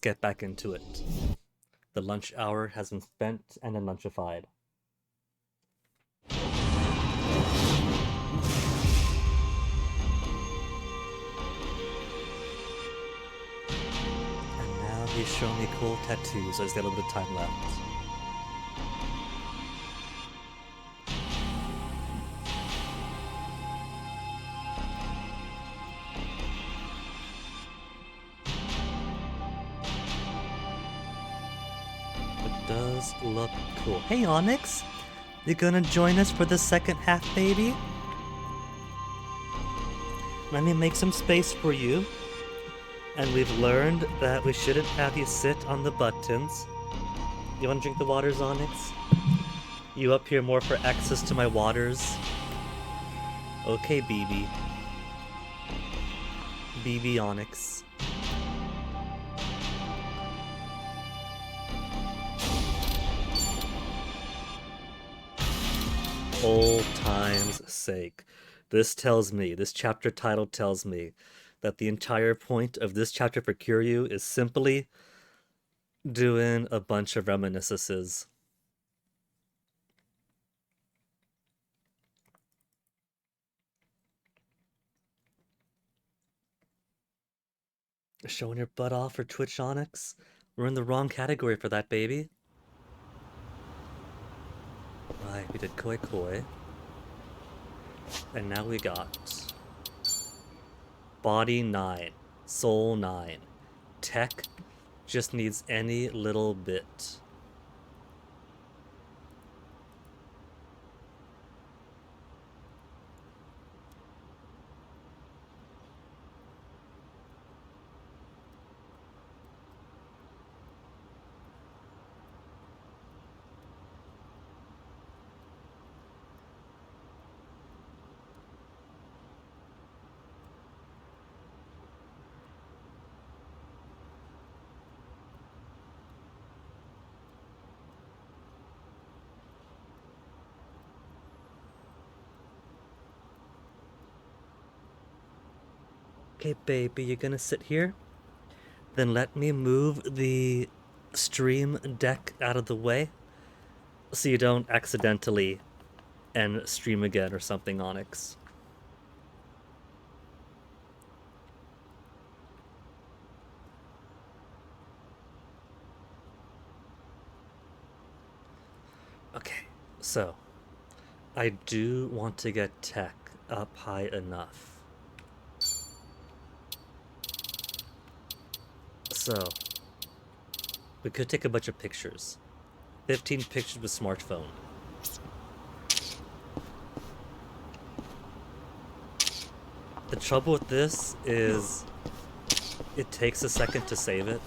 get back into it. The lunch hour has been spent and unlunchified. And now he's showing me cool tattoos, so there's a little bit of time left. Does look cool. Hey Onyx, you gonna join us for the second half, baby? Let me make some space for you. And we've learned that we shouldn't have you sit on the buttons. You wanna drink the waters, Onyx? You up here more for access to my waters? Okay, BB. BB Onyx. Old time's sake. This chapter title tells me that the entire point of this chapter for Kiryu is simply doing a bunch of reminiscences. Showing your butt off for Twitch Onyx? We're in the wrong category for that, baby. Right, we did Koi Koi. And now we got Body 9, Soul 9. Tech just needs any little bit. Okay, baby, you're gonna sit here? Then let me move the stream deck out of the way so you don't accidentally end stream again or something, Onyx. Okay, so I do want to get tech up high enough. So, we could take a bunch of pictures. 15 pictures with smartphone. The trouble with this is it takes a second to save it.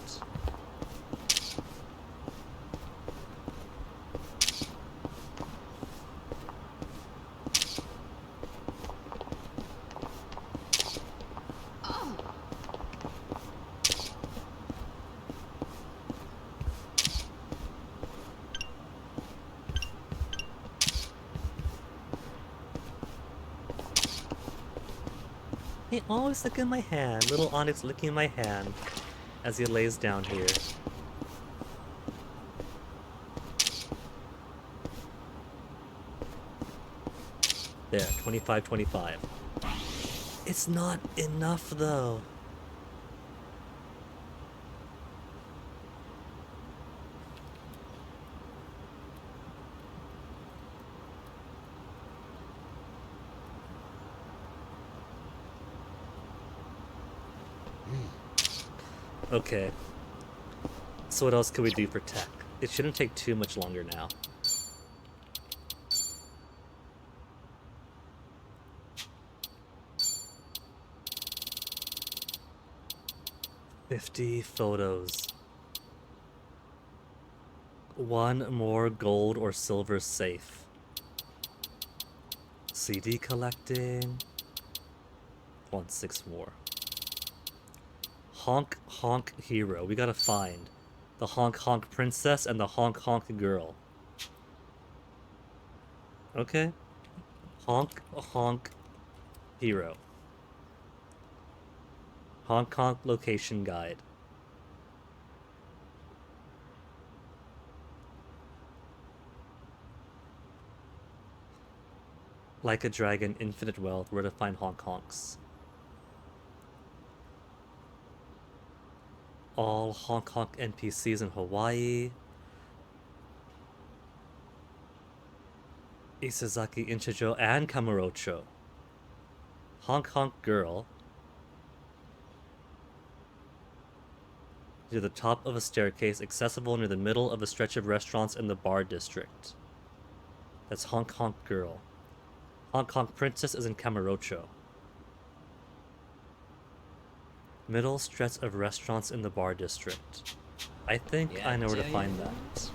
Hey, always look at my hand. Little Onyx licking my hand as he lays down here. There, 25-25. It's not enough though. Okay. So what else can we do for tech? It shouldn't take too much longer now. $50 photos. One more gold or silver safe. CD collecting. Want 6 more. Honk Honk Hero. We gotta find the Honk Honk Princess and the Honk Honk Girl. Okay. Honk Honk Hero. Honk Honk Location Guide. Like a dragon, infinite wealth, where to find honk honks. All honk honk NPCs in Hawaii. Isazaki, Inchijo, and Kamurocho. Honk honk girl. Near the top of a staircase, accessible near the middle of a stretch of restaurants in the bar district. That's honk honk girl. Honk honk princess is in Kamurocho. Middle stretch of restaurants in the bar district. I think I know where to find that.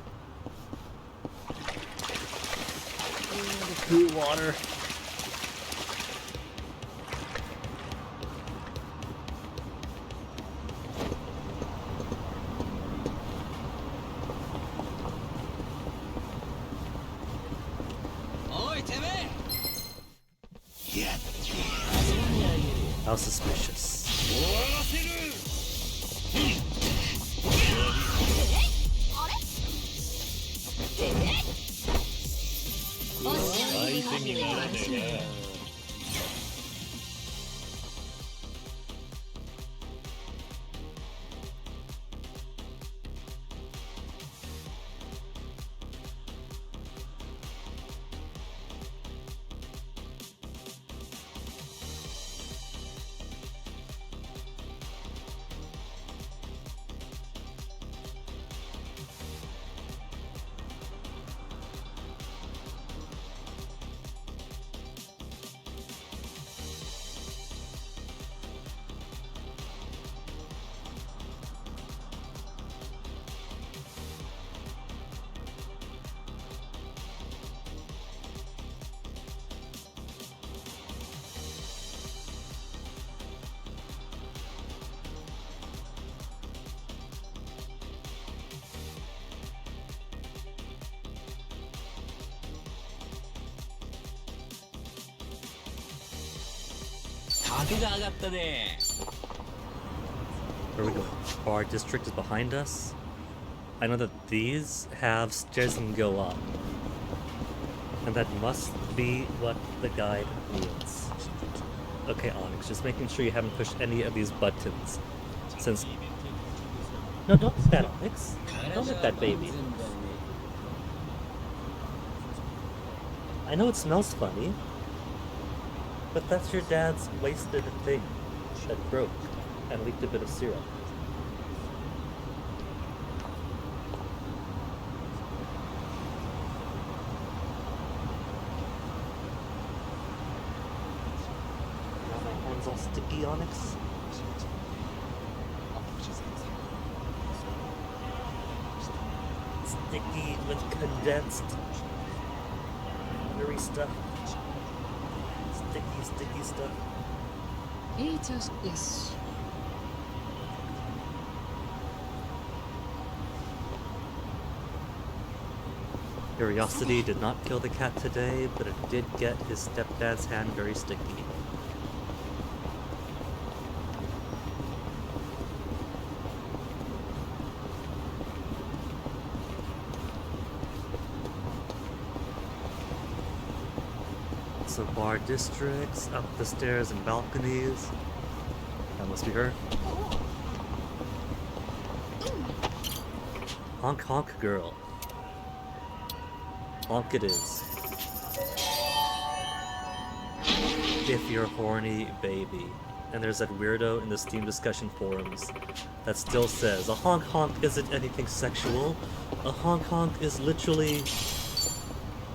Cool water. How suspicious. Where we go? Bar district is behind us. I know that these have stairs that can go up. And that must be what the guide means. Okay, Onyx, just making sure you haven't pushed any of these buttons. Since... No, don't hit that, Onyx. Don't hit that baby. I know it smells funny, but that's your dad's wasted thing that broke and leaked a bit of syrup. Now my hand's all sticky, Onyx. Sticky with condensed watery stuff. Sticky stuff. Yes. Curiosity did not kill the cat today, but it did get his stepdad's hand very sticky. So bar districts, up the stairs and balconies. That must be her. Honk honk girl. Honk it is. If you're horny, baby. And there's that weirdo in the Steam discussion forums that still says a honk honk isn't anything sexual. A honk honk is literally...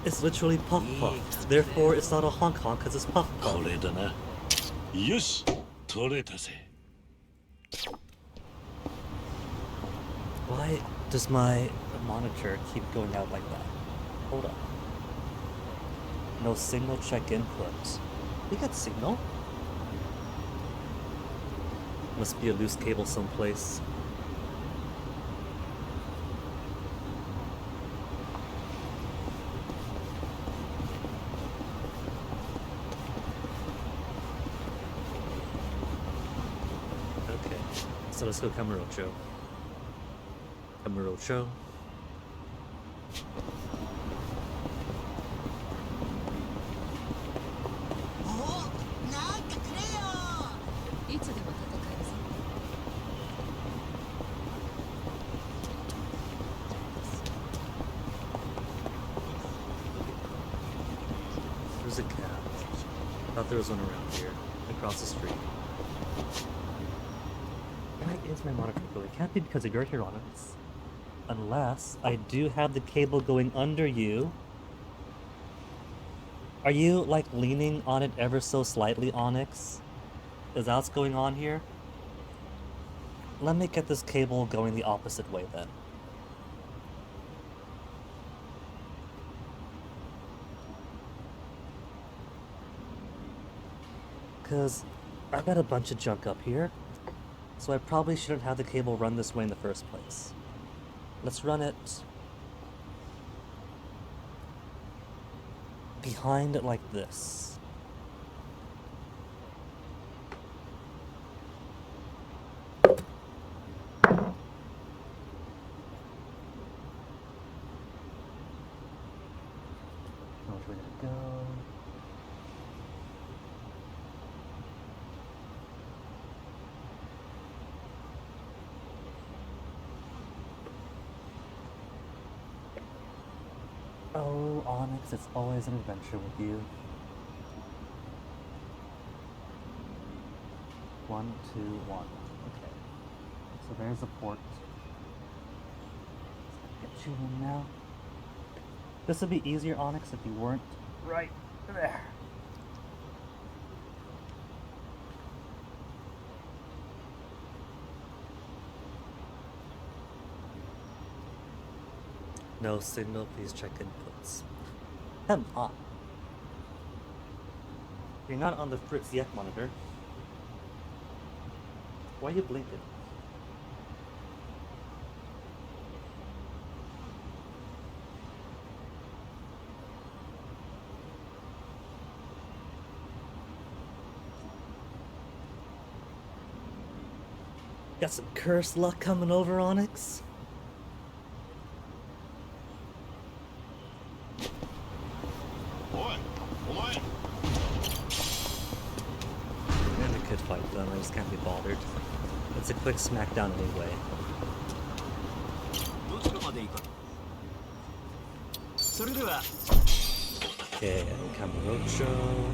It's literally puff puff. Therefore, it's not a honk honk because it's puff puff. Why does my monitor keep going out like that? Hold on. No signal, check input. We got signal. Must be a loose cable someplace. Okay, so let's go Kamurocho. Kamurocho. thought there was one around here, across the street. Why is my monitor going? It can't be because of your here, Onyx. Unless I do have the cable going under you. Are you, like, leaning on it ever so slightly, Onyx? Is that what's going on here? Let me get this cable going the opposite way, then. Because I've got a bunch of junk up here, so I probably shouldn't have the cable run this way in the first place. Let's run it behind it like this. Which way to go? Oh, Onyx, it's always an adventure with you. 1, 2, 1. Okay. So there's a port. Get you in now. This would be easier, Onyx, if you weren't right there. No signal, please check inputs. Come on. You're not on the Fritz yet monitor. Why are you blinking? Got some cursed luck coming over, Onyx? I could fight them, I just can't be bothered. It's a quick smackdown anyway. Okay, Kamurocho.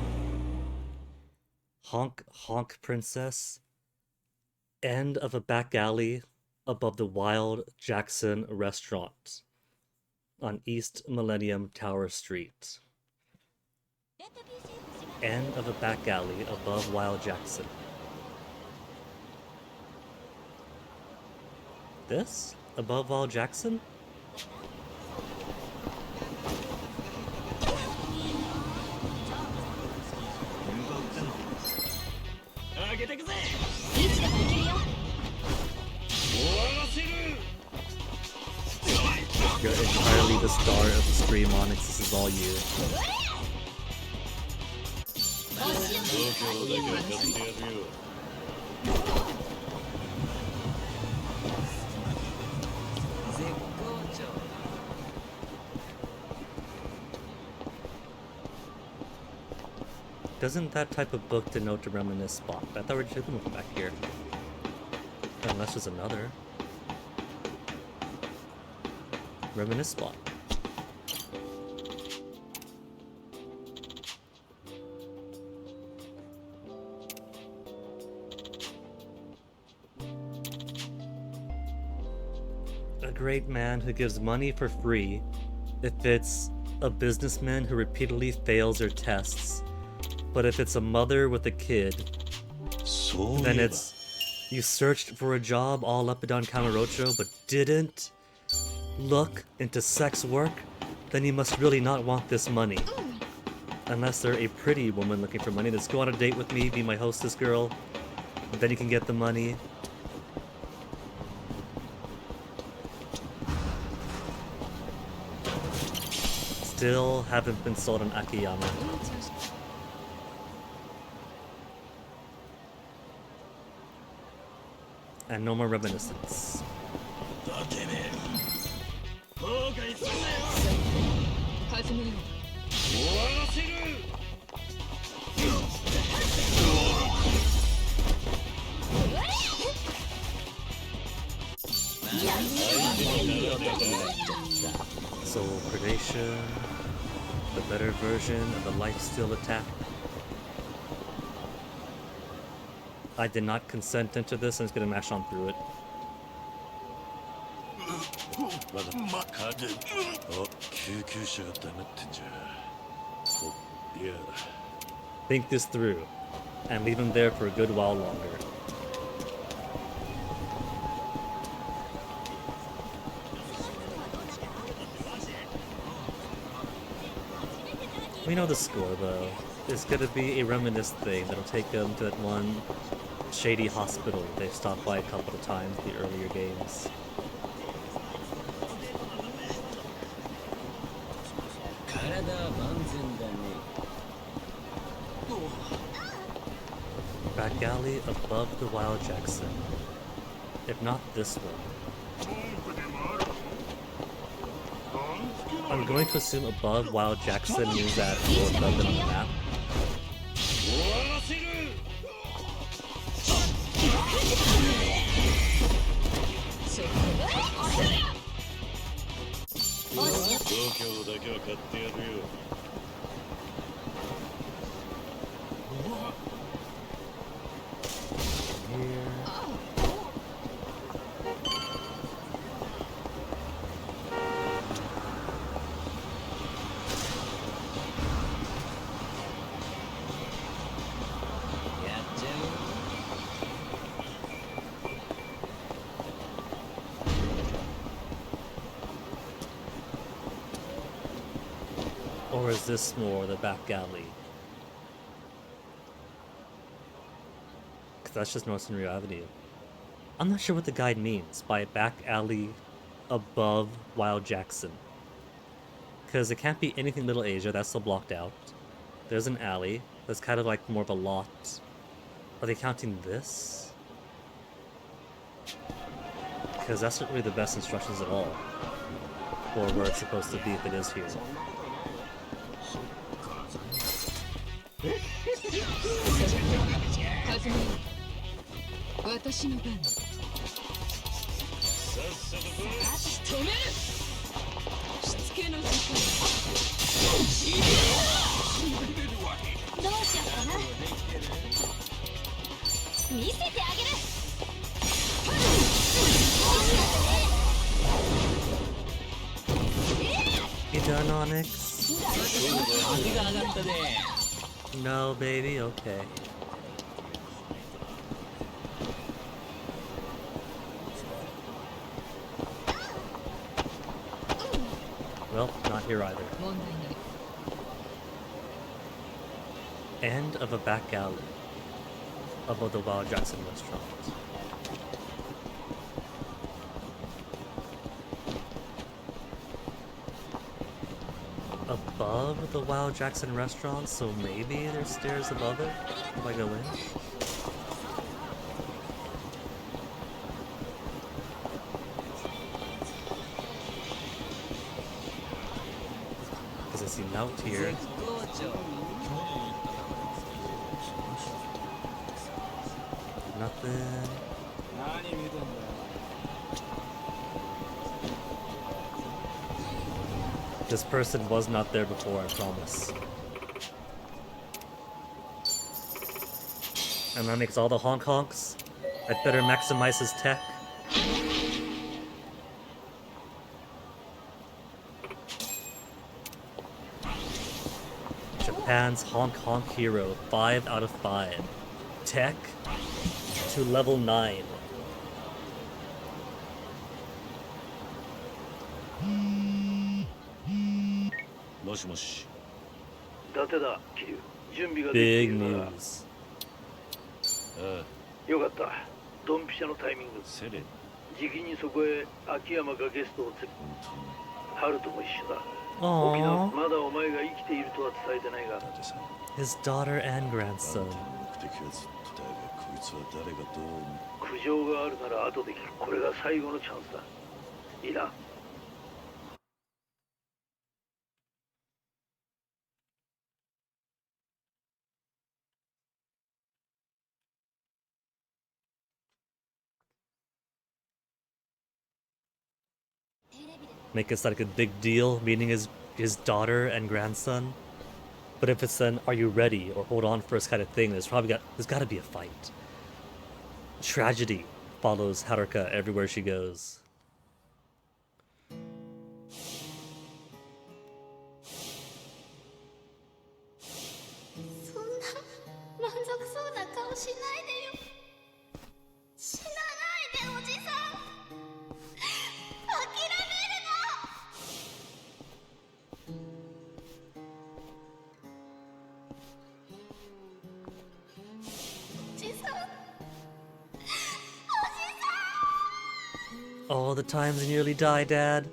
Honk Honk Princess. End of a back alley above the Wild Jackson restaurant on East Millennium Tower Street. End of a back alley above Wild Jackson. This? Above Wild Jackson? You're entirely the star of the stream, Onyx. This is all you. Doesn't that type of book denote a reminisce spot? I thought we were just moving back here. Unless there's another. Reminisce spot. A great man who gives money for free if it's a businessman who repeatedly fails their tests. But if it's a mother with a kid, then it's you searched for a job all up and down Kamurocho but didn't look into sex work, then you must really not want this money. Unless they're a pretty woman looking for money. Let's go on a date with me, be my hostess girl, and then you can get the money. Still haven't been sold on Akiyama. And no more reminiscence. Soul predation, the better version of the lifesteal attack. I did not consent into this, and it's gonna mash on through it. Think this through, and leave him there for a good while longer. We know the score, though. It's gonna be a reminisce thing that'll take them to that one shady hospital they've stopped by a couple of times in the earlier games. Back alley above the Wild Jackson. If not this one. I'm going to assume above Wild Jackson means that more above than on the map. Or is this more the back alley? Because that's just Northern Rio Avenue. I'm not sure what the guide means by back alley above Wild Jackson. Because it can't be anything Little Asia, that's still blocked out. There's an alley that's kind of like more of a lot. Are they counting this? Because that's not really the best instructions at all. Or where it's supposed to be if it is here. You done, Onyx? No, baby? Okay. Well, not here either. End of a back alley above the Wild Jackson restaurant. Above the Wild Jackson restaurant, so maybe there's stairs above it if I go in. Because I see note here. Nothing. This person was not there before, I promise. And that makes all the honks. I'd better maximize his tech. Japan's honk hero, 5 out of 5. Tech to level 9. Big news. よかった。ドンピシャのタイミング。じきにそこへ秋山がゲストを連れ。春とも一緒だ。沖縄まだお前が生きているとは伝えてないが。His daughter and grandson. 苦情があるなら後で聞く。これが最後のチャンスだ。いいな。Make this like a big deal, meaning his daughter and grandson. But if it's an "Are you ready?" or "Hold on first" kind of thing, there's got to be a fight. Tragedy follows Haruka everywhere she goes. All the times you nearly die, Dad.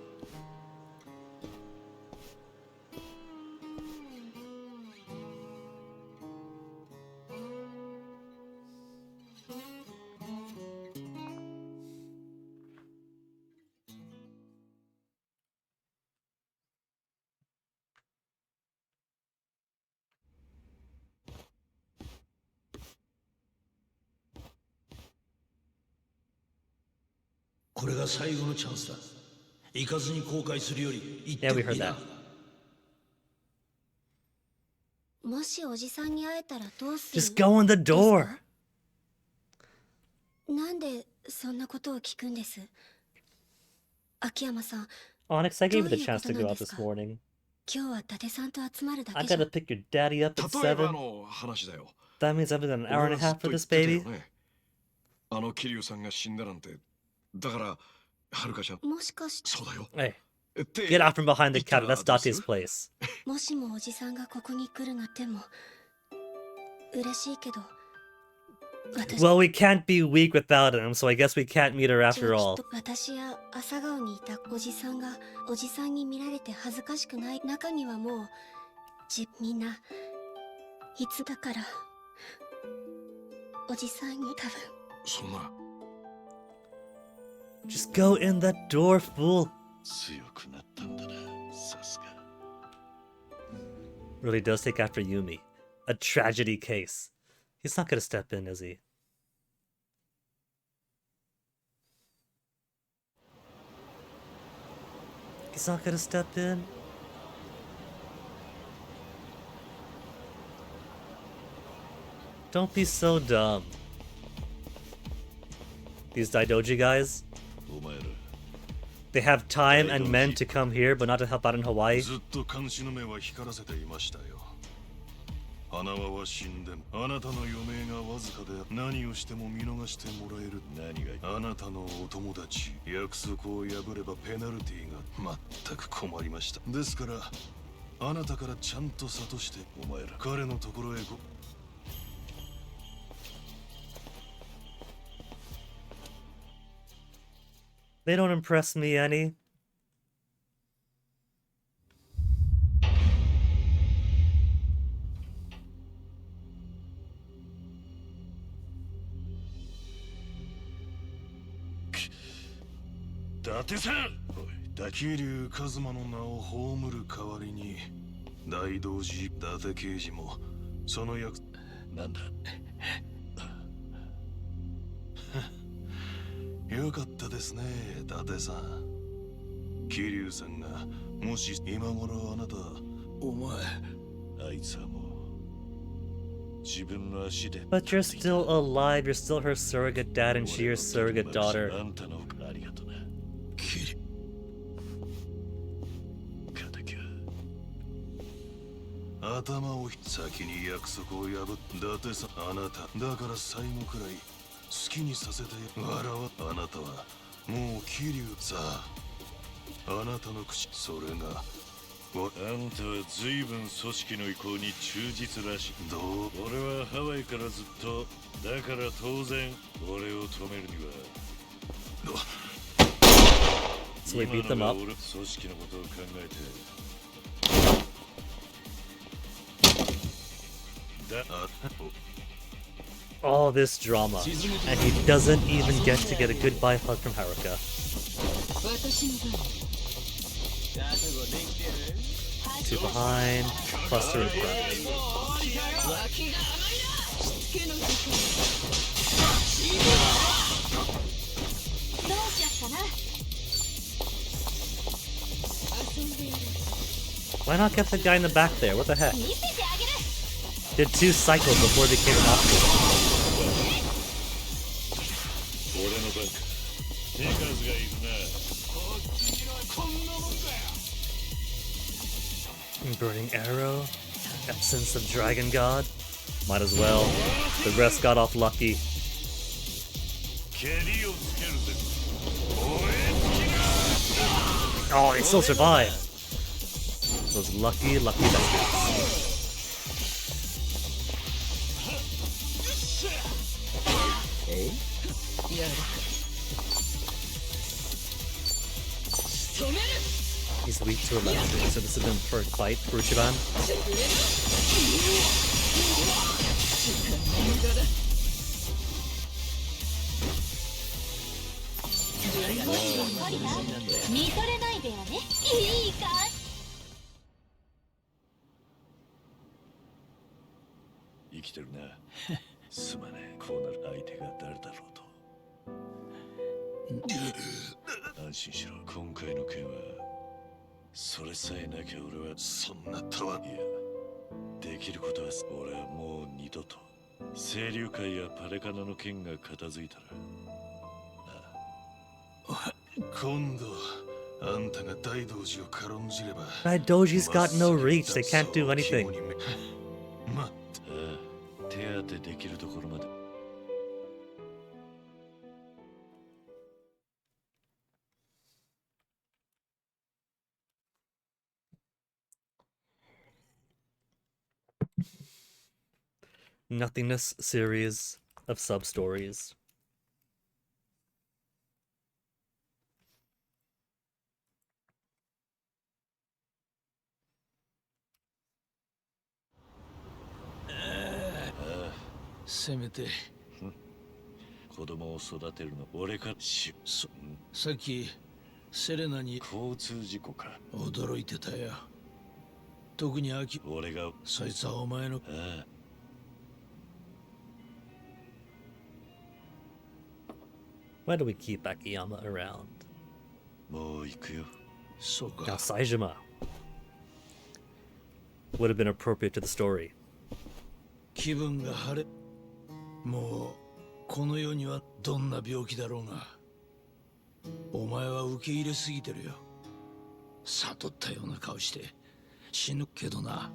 Yeah, we heard that. Just go in the door. Onyx, I gave you the chance to go out this morning. I gotta pick your daddy up at 7. That means I've been an hour and a half for this baby. Hey, get out from behind the counter. That's Date's place. Well, we can't be weak without him, so I guess we can't meet her after all. Just go in that door, fool. Really does take after Yumi. A tragedy case. He's not gonna step in, is he? He's not gonna step in? Don't be so dumb. These Daidoji guys? They have time and men to come here, but not to help out in Hawaii. They don't impress me any. But you're still alive, you're still her surrogate dad and she your surrogate daughter. So we beat them up. All this drama, and he doesn't even get to get a goodbye hug from Haruka. Two behind, cluster in front. Why not get the guy in the back there? What the heck? Did 2 cycles before he became an option. Burning arrow, essence of dragon god. Might as well. The rest got off lucky. Oh, they still survive. Those lucky bastards. Hey? He's weak to electric, so this has been for a fight for Uchiban. Daidoji's got no reach, they can't do anything. Nothingness series of sub-stories. Why do we keep Akiyama around? Now Saejima would have been appropriate to the story. 気分が晴れもうこの世にはどんな病気だろうがお前は受け入れすぎてるよ悟ったような顔して死ぬけどな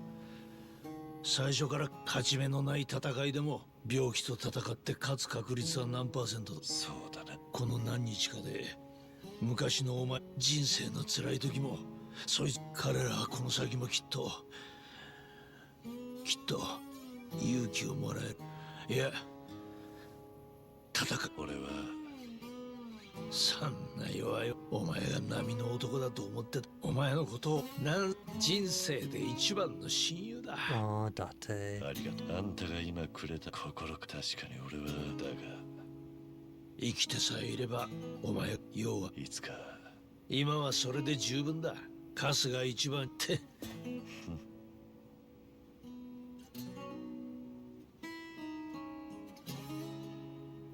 最初から勝ち目のない戦いでも病気と戦って勝つ確率は何%だそうだなこの何日かで昔のお前人生の辛い時もそいつ彼らはこの先もきっと勇気をもらえるいや戦う俺はそんな弱いお前が波の男だと思ってたお前のことを人生で一番の親友だああだってありがとうあんたが今くれた心確かに俺はだが生きてさえいればお前要はいつか今はそれで十分だカスが一番って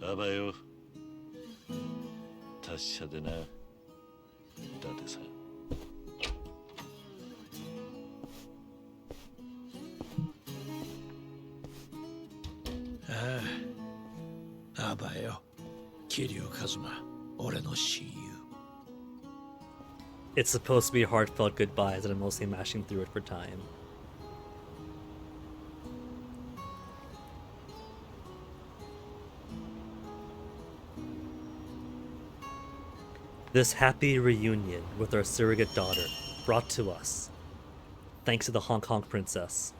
あばよ達者でなだってさあああばよ桐生一馬俺の親友 It's supposed to be heartfelt goodbyes, and I'm mostly mashing through it for time. This happy reunion with our surrogate daughter brought to us thanks to the Hong Kong princess.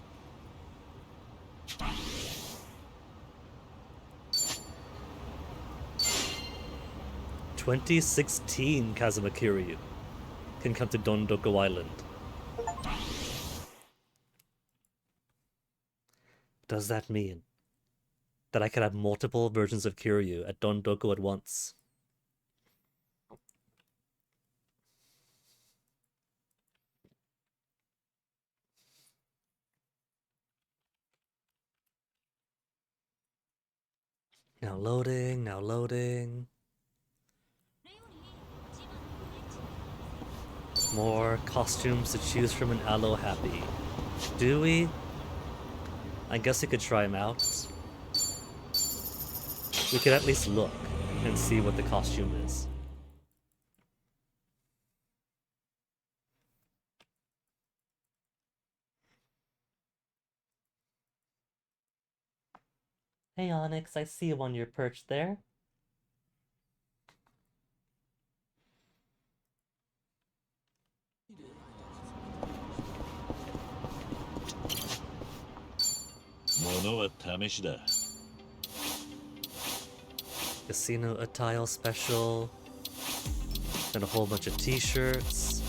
"2016 Kazuma Kiryu can come to Dondoko Island." Does that mean that I could have multiple versions of Kiryu at Dondoko at once? Now loading, now loading. More costumes to choose from in Aloe Happy. Do we? I guess we could try them out. We could at least look. and see what the costume is. Hey Onyx, I see you on your perch there. Casino attire special. And a whole bunch of t-shirts.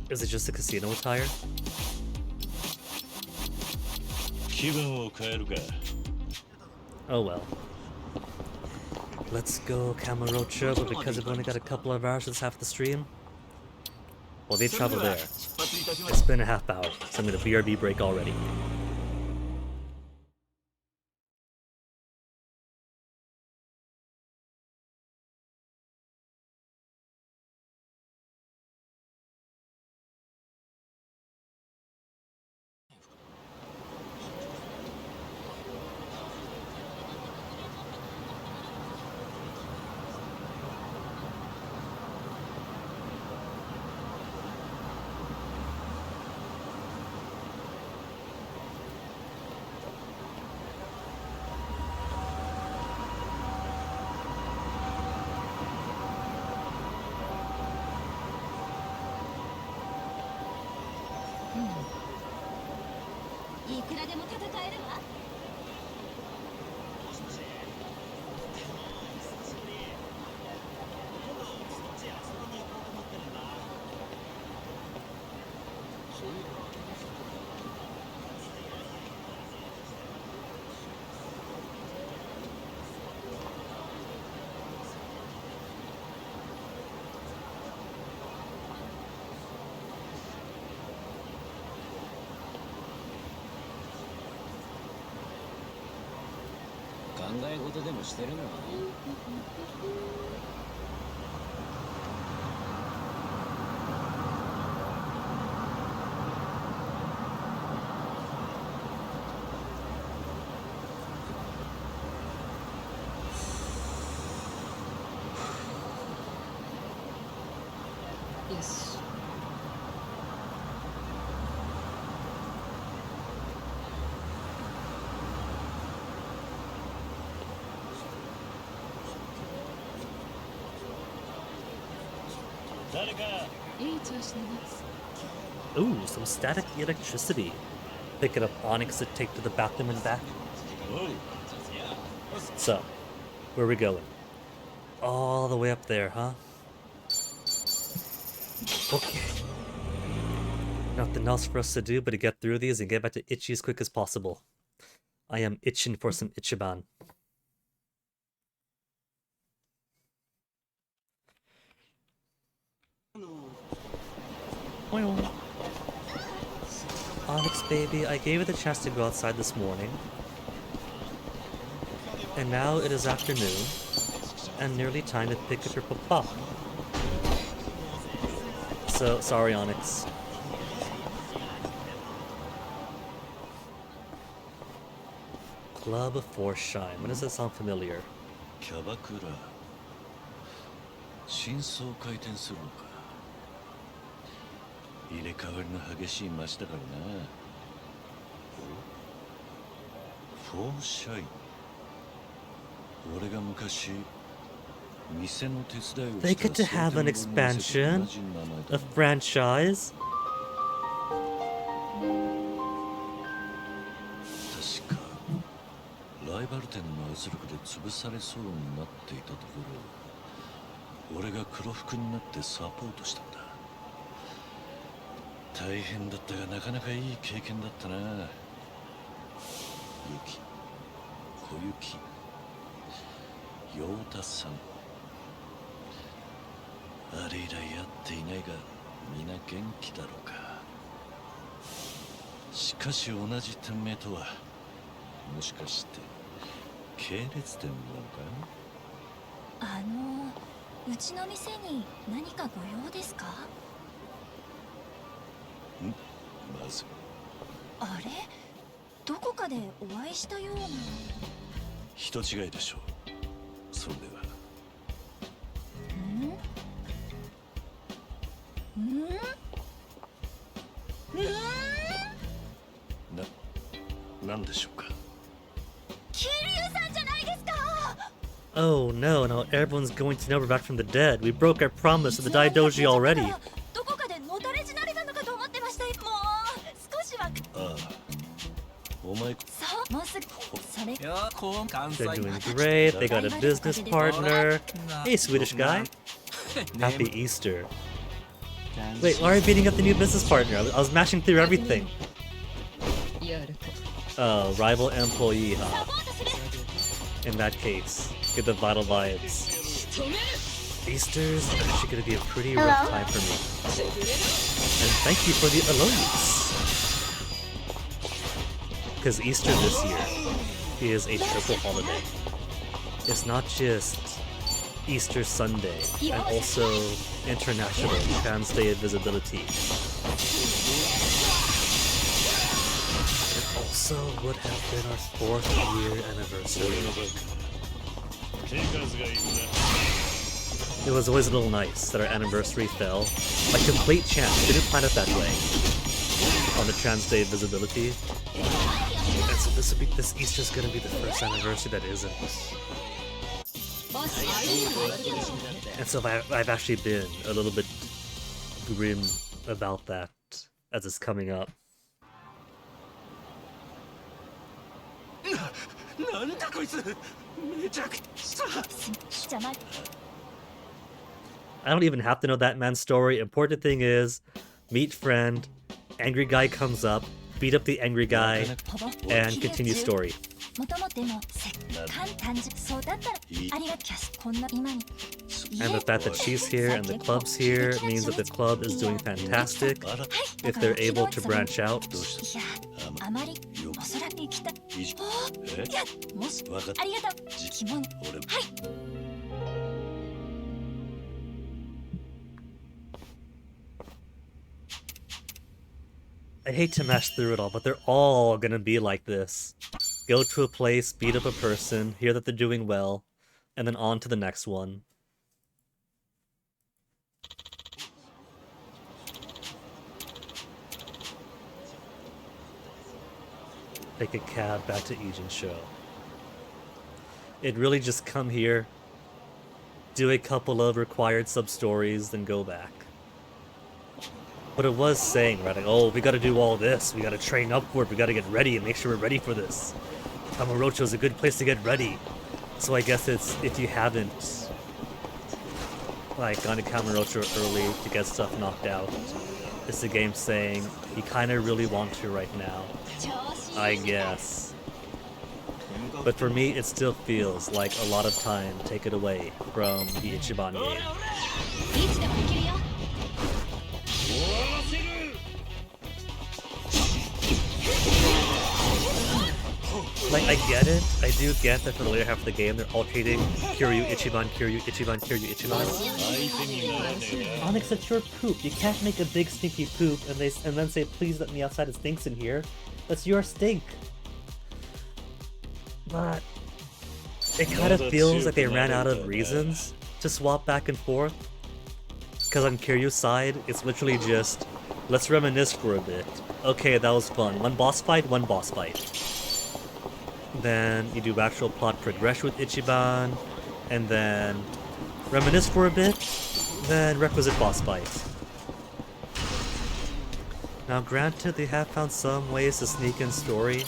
Is it just a casino attire? Oh well. Let's go Camarocho, but because we've only got a couple of hours, it's half the stream. Well, they travel there. It's been a half hour, so I'm gonna BRB break already. Yes. Ooh, some static electricity. Pick it up Onyx to take to the bathroom and back. So, where are we going? All the way up there, huh? Okay. Nothing else for us to do but to get through these and get back to Ichi as quick as possible. I am itching for some Ichiban. Onyx baby, I gave you the chance to go outside this morning. And now it is afternoon, and nearly time to pick up your papa. So, sorry Onyx. Club for Shine. When does that sound familiar? キャバクラ真相回転するのか入れ替わりの激しい街だからなフォーシャイン俺が昔店の手伝いを They get to have an expansion, a franchise. 確かライバル店の圧力で潰されそうになっていたところ俺が黒服になってサポートしたんだ大変だったがなかなかいい経験だったな雪小雪陽太さんあれ以来会っていないが皆元気だろうかしかし同じ店名とはもしかして系列店なのかうちの店に何かご用ですか？まずあれ？どこかでお会いしたような。人違いでしょう。それでは。なんでしょうか。Oh no, now everyone's going to know we're back from the dead. We broke our promise to the Daidoji already. どこかでのたれ死なれたのかと思ってました。もう少しは。ああ。お前。そう、もうすぐ。それ。 They're doing great. They got a business partner. Hey, Swedish guy. Happy Easter. Wait, why are you beating up the new business partner? I was mashing through everything. Oh, rival employee, huh? In that case, get the vital vibes. Easter's actually gonna be a pretty rough time for me. And thank you for the alerts. Because Easter this year is a triple holiday. It's not just Easter Sunday, and also International Trans Day of Visibility. It also would have been our 4th year anniversary. It was always a little nice that our anniversary fell by complete chance. Didn't plan it that way. On the Trans Day of Visibility. And so this Easter's gonna be the first anniversary that isn't. And so I've actually been a little bit grim about that as it's coming up. I don't even have to know that man's story. Important thing is, meet friend, angry guy comes up, beat up the angry guy, and continue story. And the fact that she's here and the club's here means that the club is doing fantastic if they're able to branch out. I hate to mash through it all, but they're all gonna be like this. Go to a place, beat up a person, hear that they're doing well, and then on to the next one. Take a cab back to Ijin Show. It'd really just come here, do a couple of required sub-stories, then go back. But it was saying, right, like, oh, we gotta do all this, we gotta train upward, we gotta get ready and make sure we're ready for this. Kamurocho is a good place to get ready. So I guess it's, if you haven't, like, gone to Kamurocho early to get stuff knocked out, it's the game saying, you kinda really want to right now. I guess. But for me, it still feels like a lot of time taken away from the Ichiban game. Like, I get it. I do get that for the later half of the game, they're alternating Kiryu, Ichiban, Kiryu, Ichiban, Kiryu, Ichiban. Onyx, it's your poop. You can't make a big stinky poop and then say, please let me outside, it stinks in here. That's your stink. But it kind of feels like they ran out of reasons to swap back and forth. Because on Kiryu's side, it's literally just, let's reminisce for a bit. Okay, that was fun. One boss fight. Then you do actual plot progression with Ichiban, and then reminisce for a bit, then requisite boss fight. Now granted, they have found some ways to sneak in story,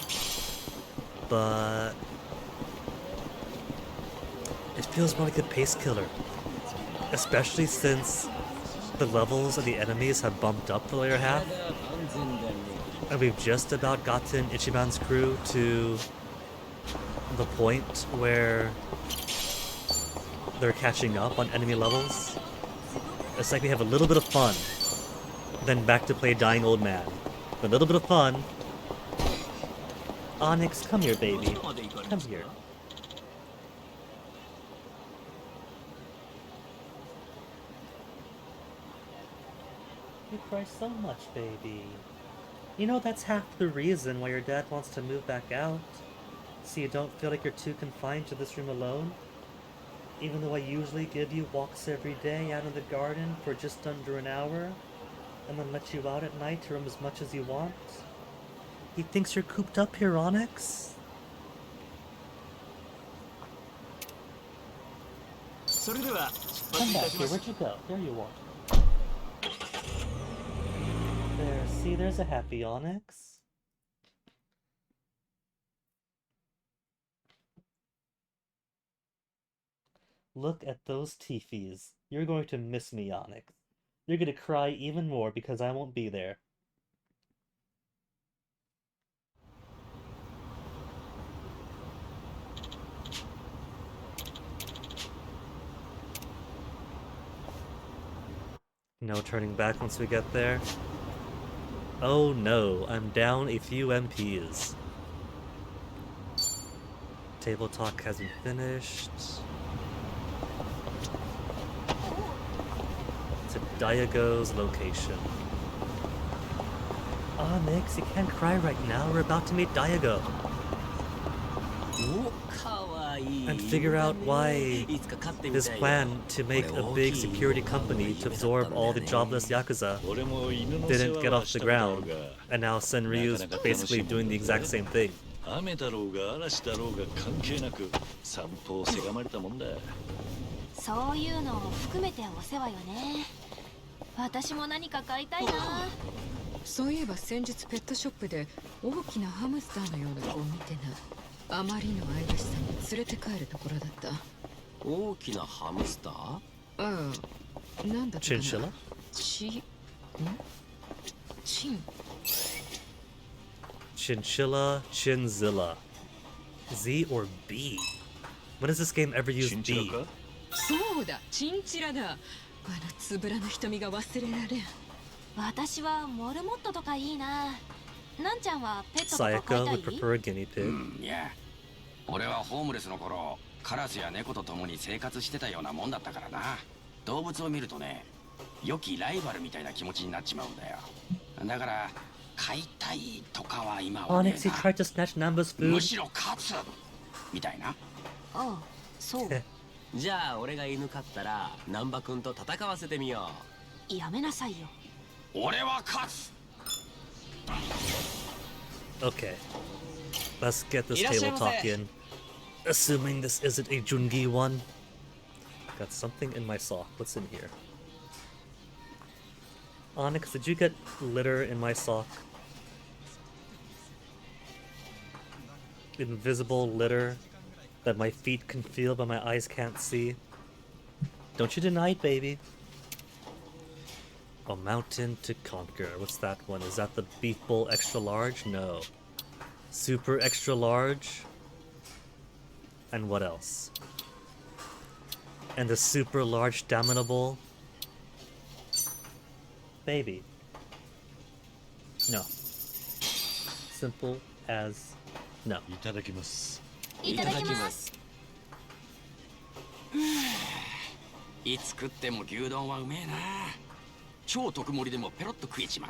but it feels more like a pace killer. Especially since the levels of the enemies have bumped up the later half, and we've just about gotten Ichiban's crew to the point where they're catching up on enemy levels. It's like we have a little bit of fun, then back to play dying old man. A little bit of fun. Onyx, come here, baby. Come here. You cry so much, baby. You know, that's half the reason why your dad wants to move back out. So you don't feel like you're too confined to this room alone? Even though I usually give you walks every day out in the garden for just under an hour, and then let you out at night to roam as much as you want? He thinks you're cooped up here, Onyx? Come back here, where'd you go? There you are. There, see, there's a happy Onyx. Look at those teefies. You're going to miss me, Onyx. You're going to cry even more because I won't be there. No turning back once we get there. Oh no, I'm down a few MPs. Table talk hasn't finished. To Diago's location. Onyx, you can't cry right now. We're about to meet Diago. And figure out why his plan to make a big security company to absorb all the jobless Yakuza didn't get off the ground, and now Senryu's basically doing the exact same thing. 雨だろうが嵐だろうが関係なく散歩をせがまれたもんだ。そういうのを含めてお世話よね。私も何か買いたいな。そういえば先日ペットショップで大きなハムスターのような子を見てな。あまりの愛らしさに連れて帰るところだった。大きなハムスター？ああ、なんだったかな。Chinchilla? チン。Chinchilla, Chinzilla. Z or B? When has this game ever used B? そうだ、チンチラだ。あのつぶらな瞳が忘れられん。私はモルモットとかいいな。なんちゃんはペットとか飼 Sayaka いたい would prefer a guinea pig. いや、俺はホームレスの頃、カラスや猫と共に生活してたようなもんだったからな。動物を見るとね、良きライバルみたいな気持ちになっちまうんだよ。だから飼いたいとかは今はね Onyx, he tried to snatch Namba's む food. しろ勝つみたいな。ああ、そう。じゃあ俺が犬飼ったら難波くんと戦わせてみよう。やめなさいよ。俺は勝つ。 Okay. Let's get this table talk in. Assuming this isn't a Jungi one. Got something in my sock. What's in here? Onyx, did you get litter in my sock? Invisible litter that my feet can feel but my eyes can't see. Don't you deny it, baby. A mountain to conquer. What's that one? Is that the beef bowl extra large? No. Super extra large? And what else? And the super large stamina bowl? Baby. No. Simple as no. いただきます。いただきます。いつ食っても牛丼はうめえな。超特盛りでもペロッと食えちま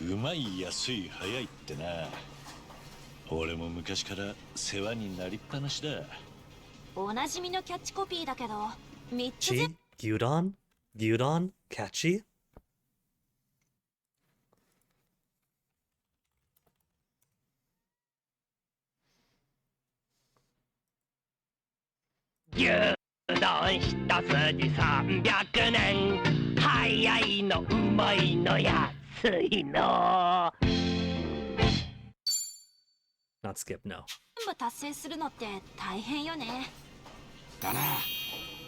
う。うまい、安い、早いってな。俺も昔から世話になりっぱなしだ。おなじみのキャッチコピーだけど、3つ Chi? Gyudon? Gyudon? Catchy? Not skip, no. 全部達成するのって大変よね。だな。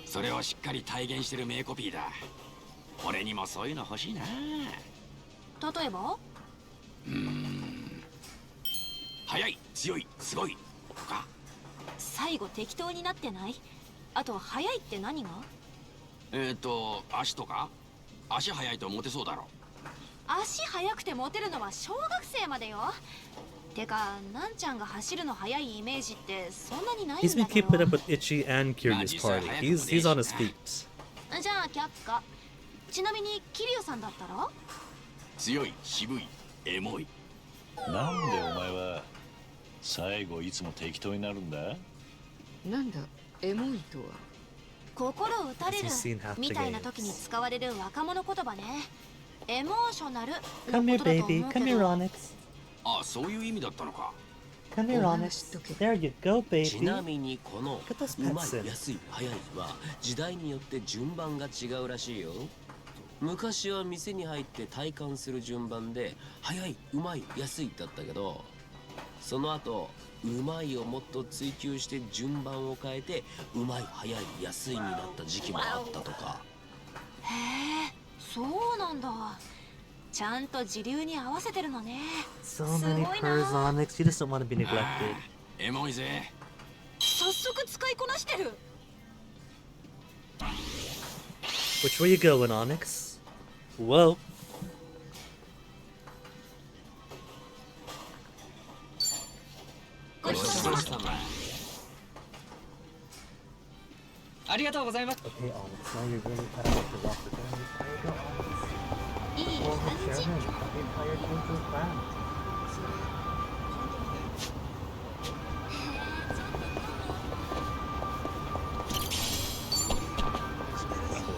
それをしっかり体現してる名コピーだ。俺にもそういうの欲しいな。例えば？速い、強い、すごいとか。最後適当になってない？あと速いって何が？足とか？足速いとモテそうだろ。足速くてモテるのは小学生までよ。てか、なんちゃんが走るの速いイメージってそんなにないんだ He's been けど。 keeping up with Ichi and Kiryu's party. He's on his feet. じゃあ却下。ちなみにキリュウさんだったら？強い、渋い、エモい。なんでお前は最後いつも適当になるんだ。なんだエモいとは。心打たれる Has he seen half the みたいな時に games? 使われる若者言葉ね。エモーショナルの Come こ here, とだと baby. 思うけ Come here, ど。 Onyx. あ、そういう意味だったのか。 Come here, お話し Onyx. とけ。 There you go, ちな baby. みにこの Get those うまい pets in. 安い早いは時代によって順番が違うらしいよ。昔は店に入って体感する順番で早いうまい安いだったけど、その後うまいをもっと追求して順番を変えてうまい早い安いになった時期もあったとか。へえ、そうなんだ。ちゃんと時流に合わせてるのね。 So す many ごい purrs, な。 Onyx. You just don't want to be neglected. エモいぜ。早速使いこなしてる。 Which way you going, Onyx? Whoa. ごちそうさま。ありがとうございます Okay, Onyx. Now you're really cut out the rock. There you go, Onyx. いい Well, 感 the じ。 chairman of the entire Yakuza clan.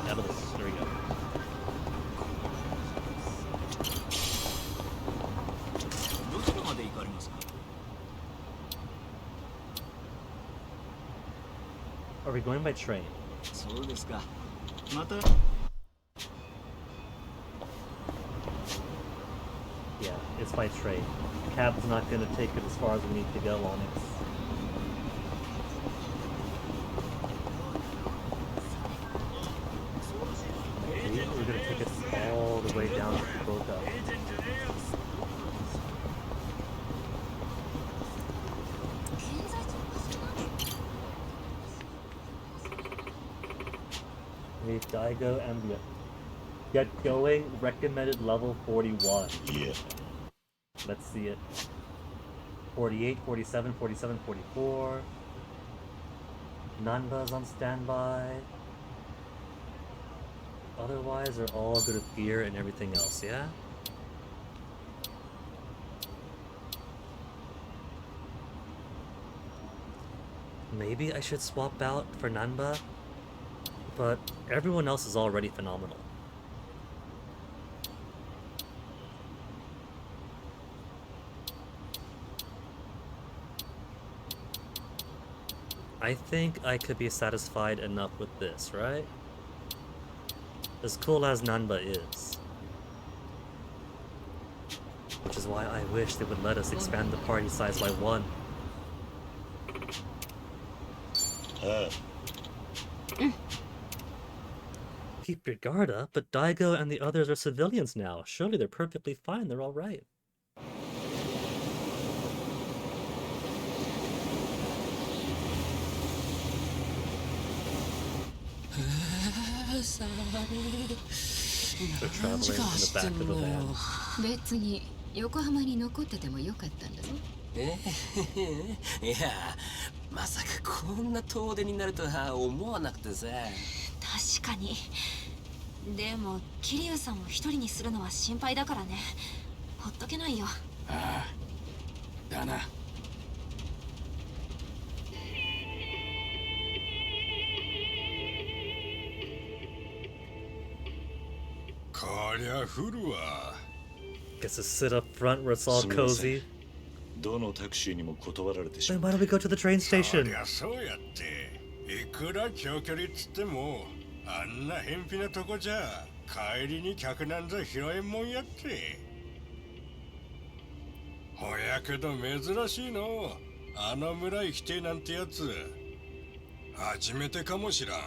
Out of this. There we go. どちらまで行かれますか Are we going by train? そうですかまた Yeah, it's by train. Cab's not gonna take it as far as we need to go, Onyx. We're gonna take it all the way down to Fukuoka. Meet Daigo and the Get going, recommended level 41. Yeah. Let's see it. 48, 47, 47, 44. Nanba's on standby. Otherwise, they're all good with gear and everything else, yeah? Maybe I should swap out for Nanba, but everyone else is already phenomenal. I think I could be satisfied enough with this, right? As cool as Nanba is. Which is why I wish they would let us expand the party size by 1. Keep your guard up, but Daigo and the others are civilians now. Surely they're perfectly fine, they're alright. They're traveling in the back of the van. 別に横浜に残っててもよかったんだぞ。いや、まさかこんな遠出になるとは思わなくてさ。確かに。でも桐生さんを一人にするのは心配だからね。ほっとけないよ。ああ、だな。こりゃ降るわ。 Gets to sit up front where it's all cozy. どのタクシーにも断られてし Then ま why う。 don't we go to the train そ station? りゃそうやって。いくら長距離っつっても、あんな偏僻なとこじゃ帰りに客なんざ拾えんもんやって。ほやけど珍しいの。あの村行きてえなんてやつ。初めてかもしらん。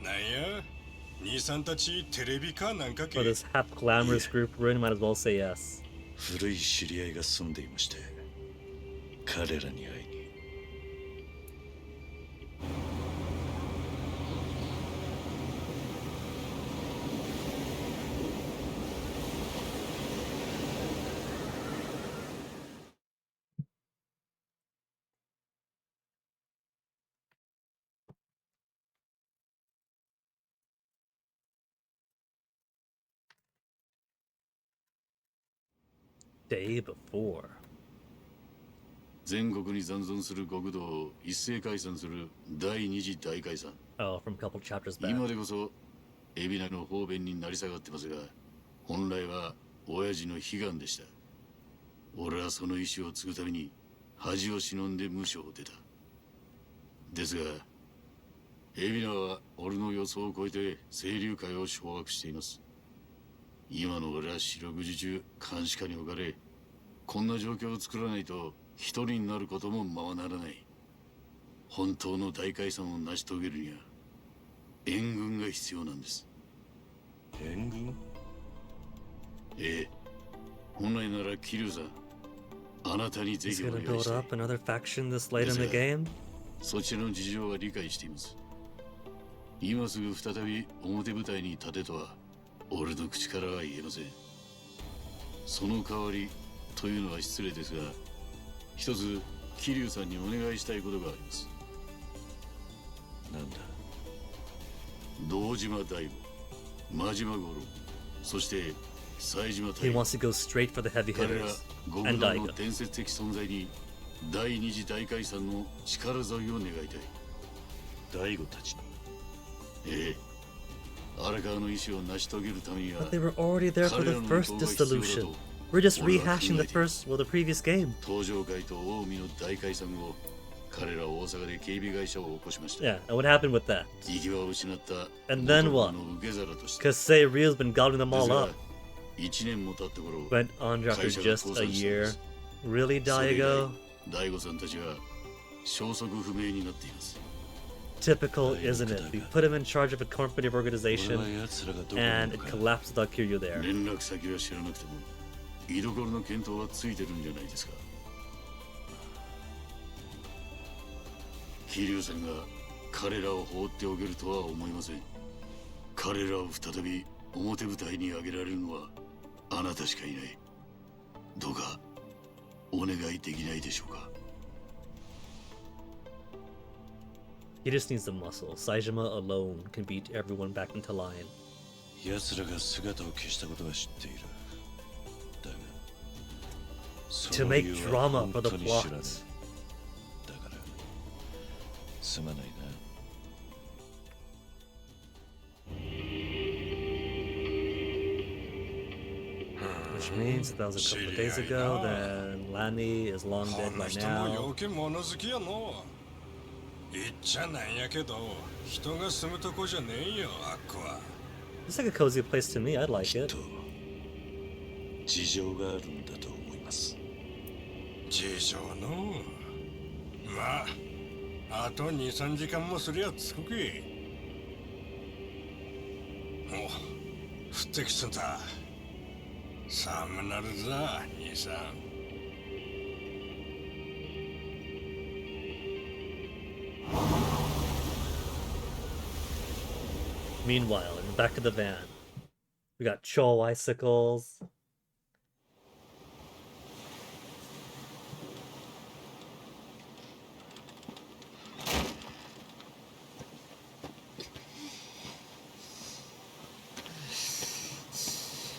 なんや兄さんたちテレビかなんかけ。 For this half glamorous group we're in, might as well say yes. 古い知り合いが住んでいまして、彼らに会いに。Day before. 全国に残存する国土を一斉解散する第二次大解散。 Oh, from a couple chapters back. 今でこそ海老名の方便になり下がってますが、本来は親父の悲願でした。俺はその意志を継ぐために恥を忍んで無所を出た。ですが海老名は俺の予想を超えて清流会を掌握しています。今の俺は四六時中監視下に置かれ、こんな状況を作らないと一人になることもままならない。本当の大解散を成し遂げるには援軍が必要なんです。援軍？ええ、本来なら桐生さん、あなたにぜ He's ひお gonna 願いし build たい。 up another faction this late in the game? そちらの事情は理解しています。今すぐ再び表舞台に立てとは俺の口からは言えません。その代わりというのは失礼ですが、一つ桐生さんにお願いしたいことがあります。なんだ？堂島大吾、真島五郎、そして冴島 He 大吾。 wants to go straight for the heavy 彼ら hitters. 極 And 道の Daigo. 伝説的存在に第二次大解散の力添えを願いたい。大悟たちの。ええ、荒川の意志を成し遂げるためには But they were already there for the first dissolution. We're just rehashing the previous game. 東上会と近江の大解散後、彼らは大阪で警備会社を起こしました。 Yeah, and what happened with that? 行き場を失った And then 元 what? 々の受け皿として。 Because say Real's been gobbling them です all が up. 1年も経った頃、 Went on after 会社が just 倒 a 産したんで year. す。 Really, それ以来 Daigo? 大悟さんたちは消息不明になっています。 Typical, isn't it? We put him in charge of a corporate organization, and it collapsed without Kiryu there. 連絡先は知らなくても居所の検討はついてるんじゃないですか。桐生さんが彼らを放っておけるとは思いません。彼らを再び表舞台に上げられるのはあなたしかいない。どうかお願いできないでしょうか。 He just needs the muscle. Saejima alone can beat everyone back into line. 奴らが姿を消したことは知っている。だが、 To make drama for the plot. だから、すまないな。 Which means that was a couple of days ago, then Lani is long dead by now. 言っちゃなんやけど、人が住むとこじゃねえよ、あっこは。 It's like a cozy place to me, I'd like きっ it. と事情があるんだと思います。事情の。まあ、あと2、3時間もすりゃ着くけ。お、降ってきつんだ。寒なるざ、兄さん。 Meanwhile, in the back of the van, we got Cho icicles.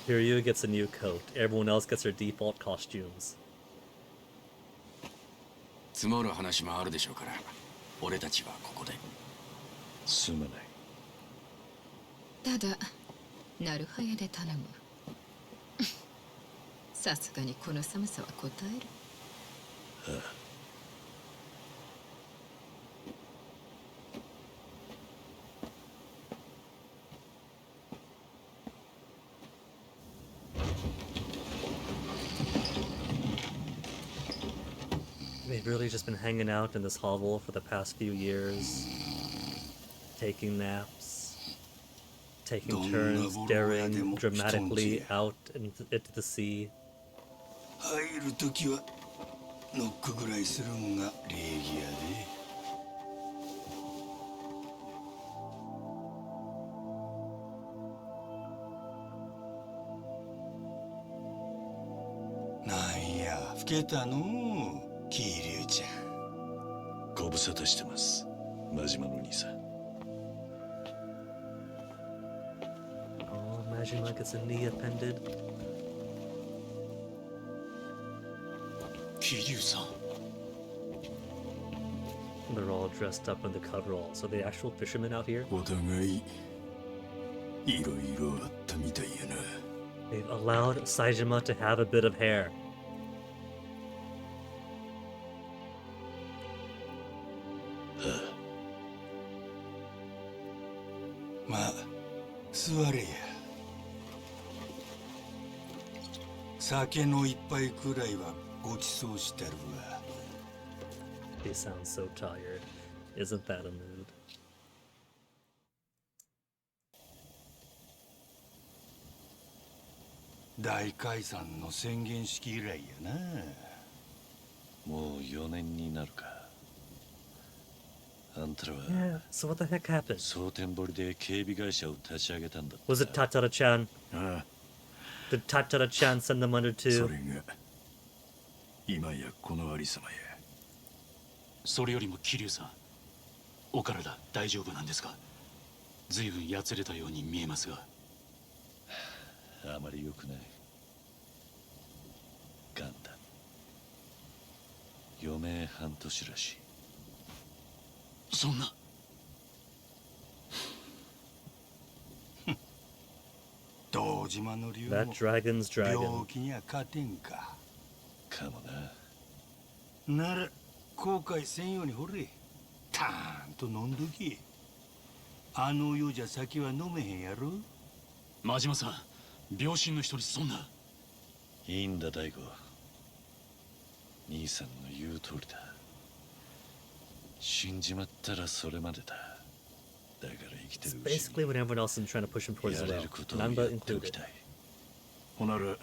Hiryu gets a new coat. Everyone else gets their default costumes. 積もる話もあるでしょうから、俺たちはここで。すまない。 ただなるはやで頼む。さすがにこの寒さは答える。ああ。 They've really just been hanging out in this hovel for the past few years, taking naps, taking turns staring dramatically out into the sea. 入るときはノックぐらいするんが礼儀やで。なんや、老けたのう、桐生ちゃん。ご無沙汰してます、真島の兄さん。 Oh, imagine like it's a knee appended. 桐生さん。They're all dressed up in the coveralls. Are they actual fishermen out here? お互いいろいろあったみたいやな。 They've allowed Saejima to have a bit of hair. まあ座れや。酒の一杯くらいはごちそうしてるわ。 He sounds so tired. Isn't that a mood? 大解散の宣言式以来やな。もう4年になるか。あんたらは Yeah, so what the heck happened? 蒼天堀で警備会社を立ち上げたんだって。 Was it Tatara-chan? ああ、 Did Tatara-chan send them under そ too? れが今やこのありさまや。それよりも桐生さん、お体大丈夫なんですか？随分やつれたように見えますが。あまり良くない。ガンだ。余命半年らしい。そんな。堂島の竜 That も dragon's dragon. 病気には勝てんか。かもな。なら後悔せんようにほれ。たーんと飲んどき。あの世じゃ酒は飲めへんやろ。真島さん、病身の人にそんな。いいんだ大悟。兄さんの言う通りだ。死んじまったらそれまでだ。だから生きて It's るうち basically when everyone else is trying to push him に towards や the れ well. ることをや Nanba っておき included. たい。ほなら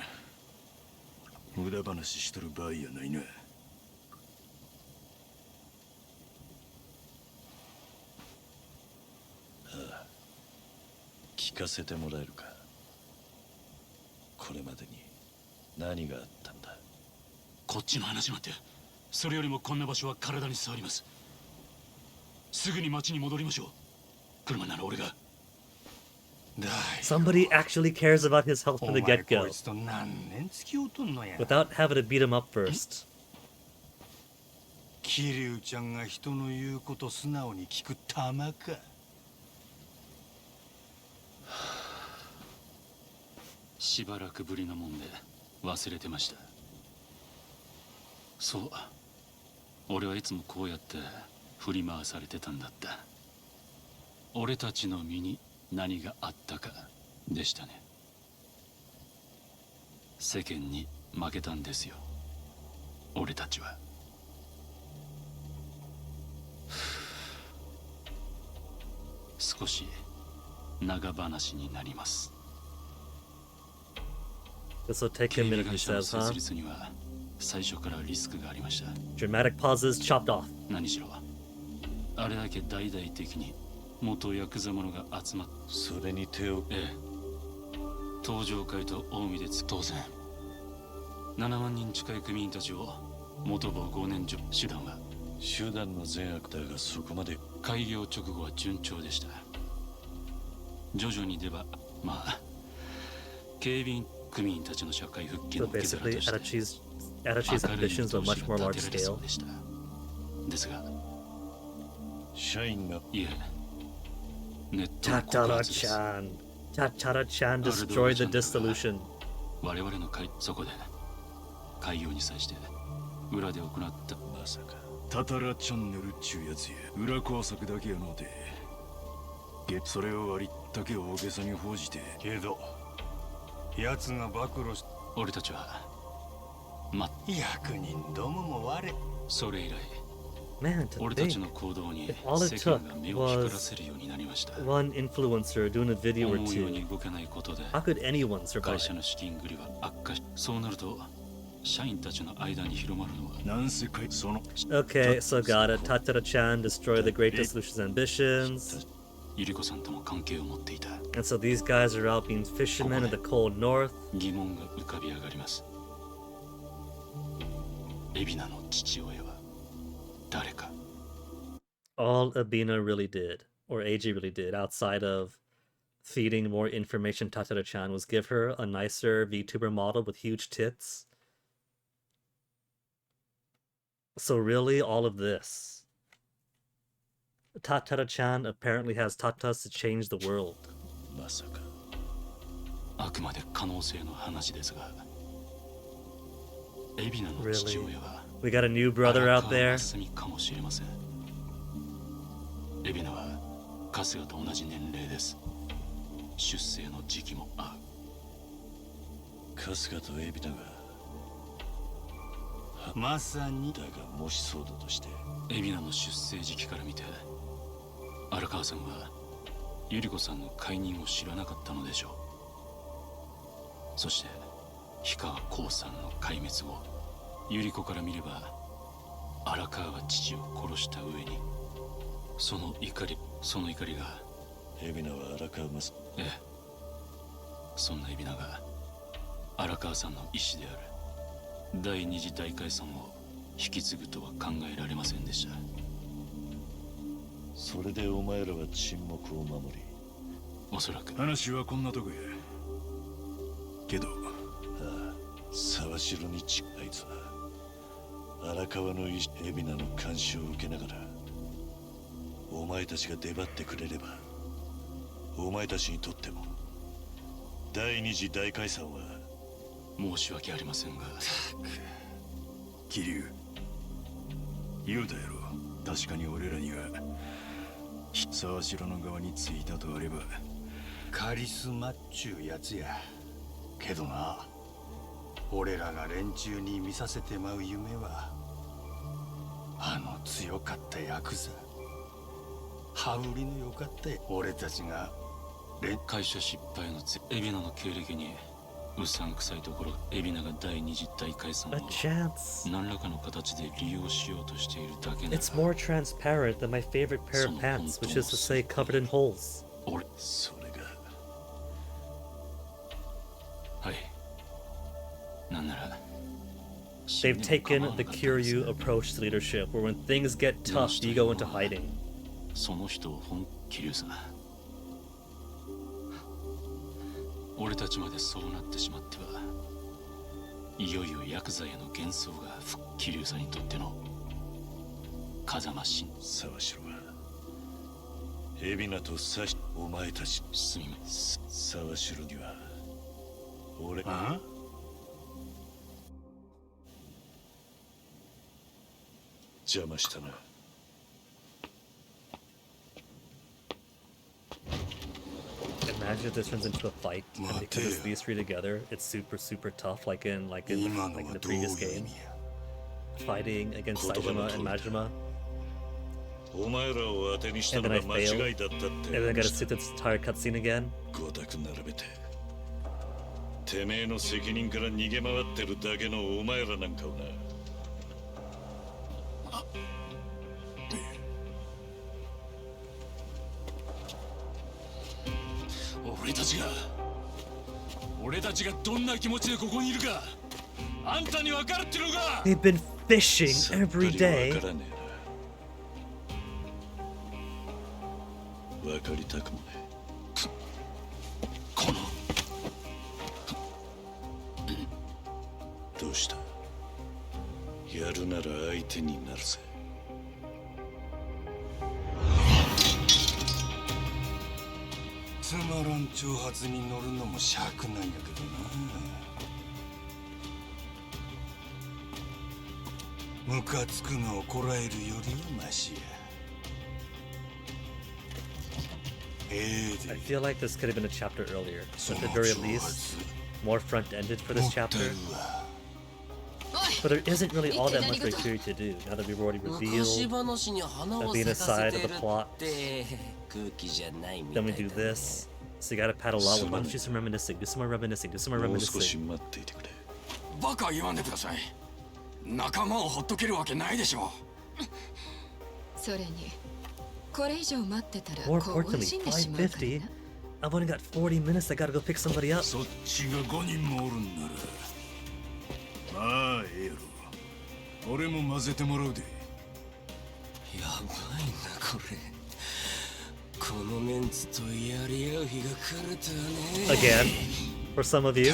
無駄話しとる場合やないな。聞かせてもらえるか。これまでに何があったんだ。こっちの話なんて、それよりもこんな場所は体に触ります。すぐに町に戻りましょう。車なら俺が。 Somebody actually cares about his health from the お前 get-go こいつと何年付き合うとんのや。 without having to beat him up first. 桐生ちゃんが人の言うこと素直に聞く玉か。しばらくぶりなもんで忘れてました。そう、俺はいつもこうやって振り回されてたんだった。俺たちの身に何があったかでしたね。世間に負けたんですよ、俺たちは。少し長話になります。 This will take 警 a 備 minute, he 会社の says, 設 huh? 立には最初からリスクがありました。 Dramatic pauses chopped off. 何しろあれだけ大々的に元ヤクザ者が集まっ、それに手を。ええ、登場会と近江で当然7万人近い組員たちを元母5年手段は手段の善悪だが、そこまで。開業直後は順調でした。徐々にではまあ警備員組員たちの社会復帰 So の受け皿 basically, として Adachi's 明るい ambitions were 見通 much し more が large 立てられそ scale. うでした。ですが社員が。いえ、ネットの告発です。 Tatara-chan. Tatara-chan destroyed the dissolution. 我々のそこで開業に際して裏で行ったまさか。タタラチャンネルっちゅうやつや。裏工作だけやのうて。それをありったけ大げさに報じて。けど奴が暴露し、俺たちは役人どもも我。それ以来 Man, to 俺たち think の行動に if all it 世間 took が目を光らせるようになりました。 one influencer doing a video or 思うように two, 動けないことで how could anyone 会社 survive? の資金繰りは悪化し、そうなると社員たちの間に広まるのはなんせかいその。 Okay, so got it. Tatara-chan destroyed the Great Dissolution's ambitions. ゆり子さんとも関係を持っていた。 And so these guys are out being fishermen in the cold north. 疑問が浮かび上がります。海老名の父親は誰か。 All Abina really did, or AG really did, outside of feeding more information Tatara-chan, was give her a nicer VTuber model with huge tits. So really, all of this Tatara-chan apparently has tatas to change the world. まさかあくまで可能性の話ですが、海老名の父親は We got a new brother out there. 真澄かもしれません。海老名は春日と同じ年齢です。出生の時期も合う。春日と海老名がまさにだが、もしそうだとして海老名の出生時期から見て、荒川さんは百合子さんの解任を知らなかったのでしょう。そして氷川光さんの壊滅後、百合子から見れば荒川は父を殺した上に、その怒りが海老名は荒川正。ええ、そんな海老名が荒川さんの意思である第二次大解散を引き継ぐとは考えられませんでした。それでお前らは沈黙を守り、おそらく話はこんなとこやけど、沢城にあいつは荒川の意思、海老名の監視を受けながらお前たちが出張ってくれれば、お前たちにとっても第二次大解散は申し訳ありませんが。桐生言うたやろ。確かに俺らには沢城の側についたとあればカリスマっちゅうやつやけどな、俺らが連中に見させてまう夢はあの強かったヤクザ、羽振りの良かった俺たちが会社失敗の海老名の経歴にうさんくさいところ、海老名が第二次大解散を何らかの形で利用しようとしているだけなら。 It's more transparent than my favorite pair of pants, which is to say covered in holes. それがはい、なんなら They've taken the Kiryu approach to leadership, where when things get tough, you go into hiding. その人を桐生さん、俺たちまでそうなってしまっては、いよいよヤクザへの幻想が桐生さんにとっての風間真。沢城は海老名とお前たちすみません。沢城には俺邪魔したな。Imagine if this turns into a fight, and because it's these three together, it's super tough, like in the previous game, fighting against Saitama and Majima. お前らを当てにした And の then I が間 failed, 違いだったって and then I gotta sit this entire cutscene again. 五択並べててめえの責任から逃げ回ってるだけのお前らなんかをな。俺たちがどんな気持ちでここにいるかあんたに分かるってのか。 They've been fishing every day. 分かりたくもね。このどうした？やるなら相手になるぜ。つまらん挑発に乗るのも尺なんやけどな。ムカつくのをこらえるよりはマシや。I feel like this could have been a chapter earlier, at the very least, more front-ended for this chapter. But there isn't really all that much material to do, now that we've already revealed being a side of the plot. Then we do this. So you gotta paddle a lot. Why don't you do some reminiscing? Do some more reminiscing. Do some more reminiscing. バカ言わんでください。仲間をほっとけるわけないでしょ。それにこれ以上待ってたら More 興奮 importantly, 死んでしまうからな。 550? I've only got 40 minutes. I gotta go pick somebody up. そっちが5人もおるんならまあええやろ。俺も混ぜてもらうで。やばいなこれ。このメンツとやり合う日が来るとはね。 Again, for some of you.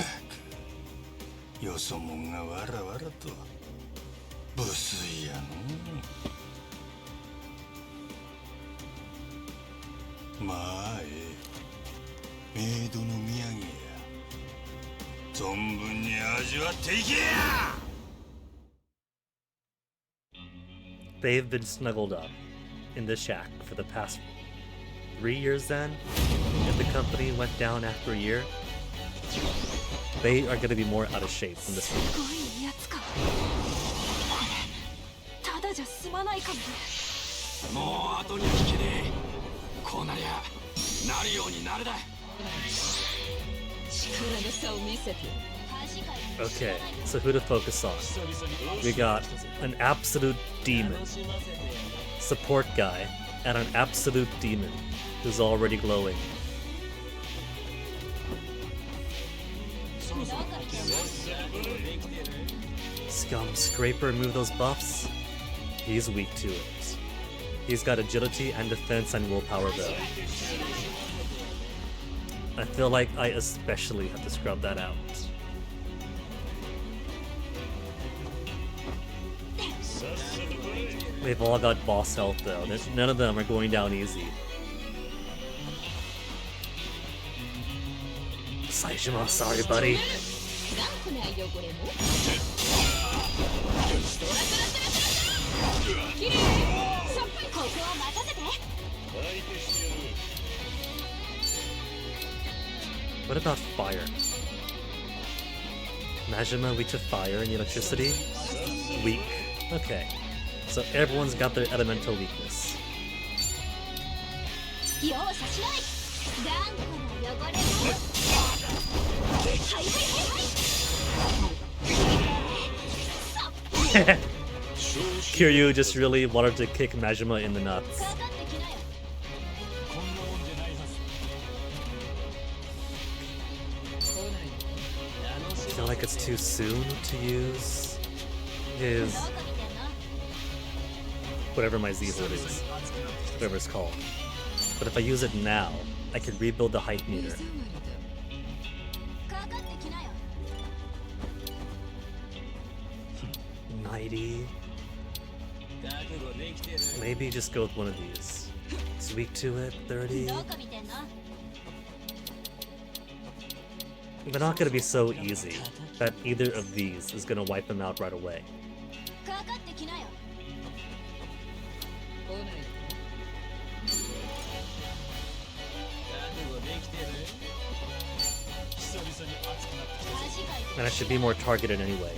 よそもんがわらわらと無粋やの。まあメイドの土産や存分に味わっていけや。 They've been snuggled up in the shack for the past 3 years then. If the company went down after a year, they are going to be more out of shape from this week. ただじゃ済まないかも。もう後には引けねえ。こうなりゃなるようになるだ。力の差を見せて。 Okay, so who to focus on? We got an absolute demon, support guy, and an absolute demon who's already glowing. Scum Scraper remove those buffs? He's weak to it. He's got agility and defense and willpower though. I feel like I especially have to scrub that out. They've all got boss health though. None of them are going down easy. Saishima, sorry buddy. What about fire? Majima weak to fire and electricity? Weak. Okay. So everyone's got their elemental weakness. Kiryu just really wanted to kick Majima in the nuts. I feel like it's too soon to use his whatever my Z-Horde is, whatever it's called. But if I use it now, I can rebuild the height meter. Maybe just go with one of these. It's weak to it, 30. They're not gonna be so easy that either of these is gonna wipe them out right away. And I should be more targeted anyway.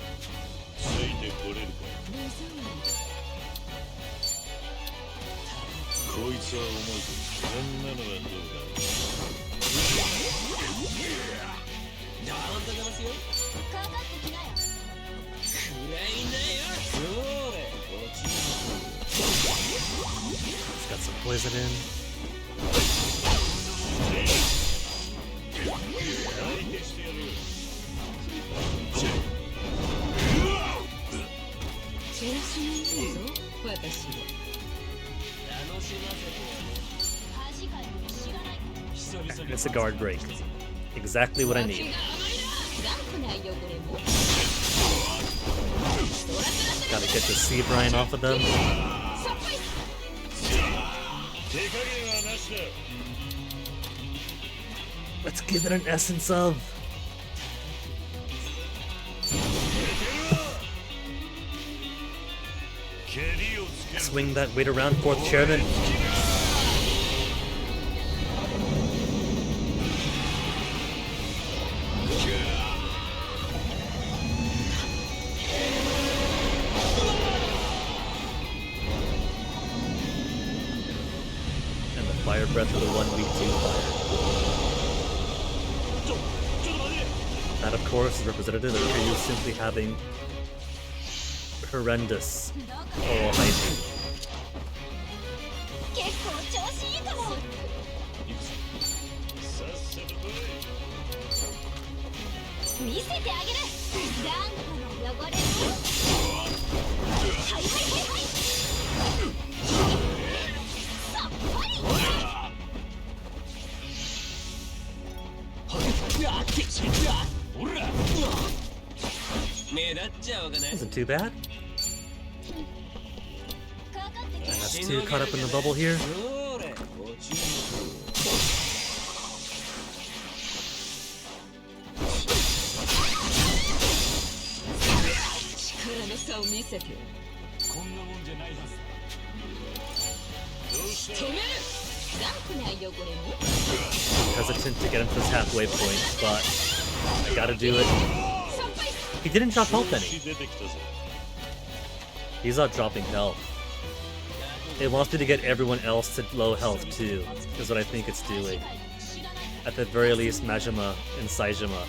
It's got some poison in. It's a guard break. Exactly what I need. Gotta get the sea brine off of them. Let's give it an essence of. Swing that weight around, fourth chairman. And the fire breath of the 1 weak to fire. That of course is representative of Kiryu simply having horrendous oral hygiene. Isn't too bad. And that's 2 caught up in the bubble here. さを見せてよ。こんなもんじゃないはずだ。止める。残ないよこれも。 Hesitant to get him to this halfway point, but I gotta do it. He didn't drop health any. He's not dropping health. It wants me to get everyone else to low health too, is what I think it's doing. At the very least, Majima and Saijima.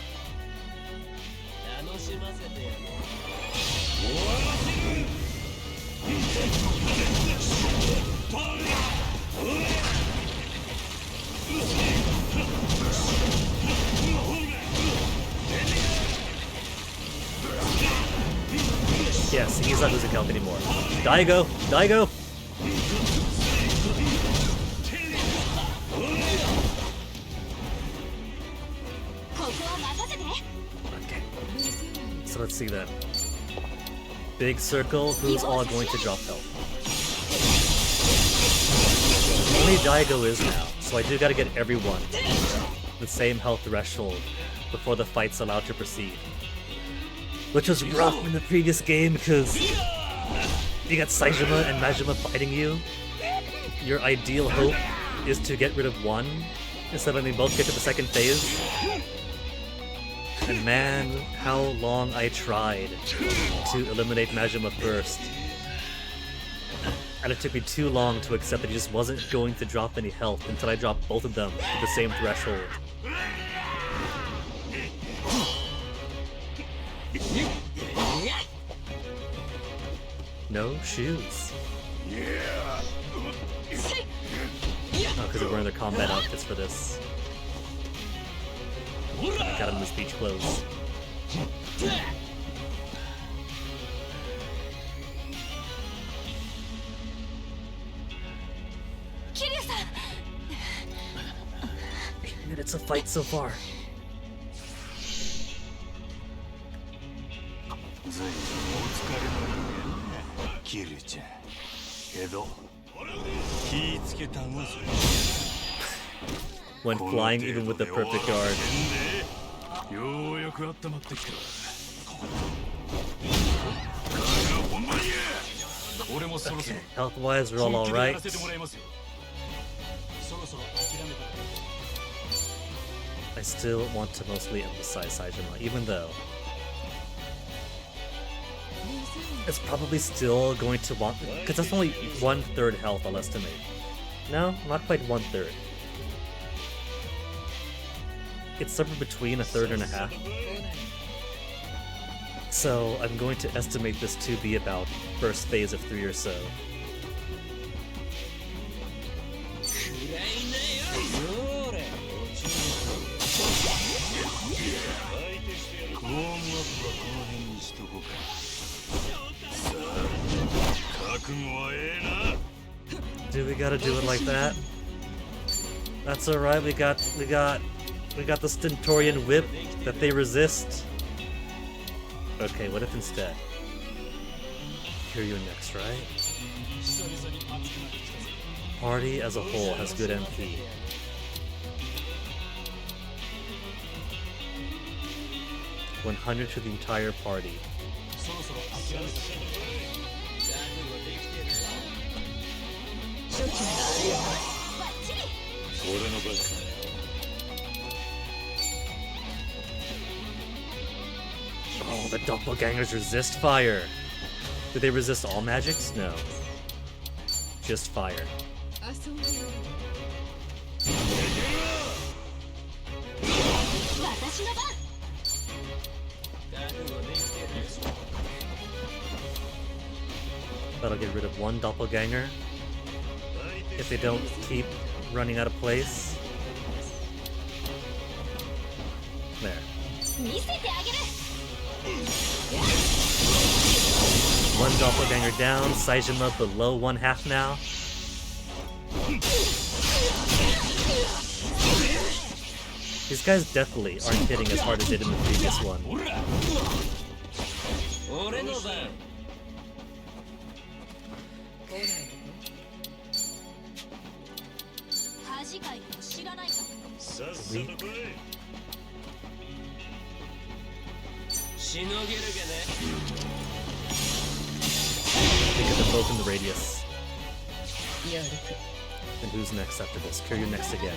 Yes, he's not losing health anymore. Daigo! Daigo! Okay. So let's see then. Big circle, who's all going to drop health? Only Daigo is now, so I do gotta get everyone the same health threshold before the fight's allowed to proceed. Which was rough in the previous game because you got Saijima and Majima fighting you. Your ideal hope is to get rid of one instead of letting them both get to the second phase. And man, how long I tried to eliminate Majima first. And it took me too long to accept that he just wasn't going to drop any health until I dropped both of them to the same threshold. No shoes. Oh, because they're wearing their combat outfits for this. Got him in his beach clothes. Kiryu-san! 8 minutes of fight so far. ずいぶんお疲れの人間ね、キルちゃん。けど、気ぃつけたんはそれ。 When flying, even with the perfect guard. Okay, health-wise, we're all alright. I still want to mostly emphasize Saijima, even though it's probably still going to want, because that's only 1/3 health, I'll estimate. No, not quite 1/3. It's somewhere between 1/3 and 1/2. So I'm going to estimate this to be about first phase of 3 or so. Do we gotta do it like that? That's alright, we got the Stentorian whip that they resist. Okay, what if instead? Kiryu next, right? Party as a whole has good MP. $100 to the entire party. Oh, the doppelgangers resist fire. Do they resist all magics? No. Just fire. That'll get rid of one doppelganger. If they don't keep running out of place. There. One doppelganger down, Saijima below 1/2 now. These guys definitely aren't hitting as hard as they did in the previous one. Weak. think of them both in the radius. やるか And who's next after this? Kiryu next again.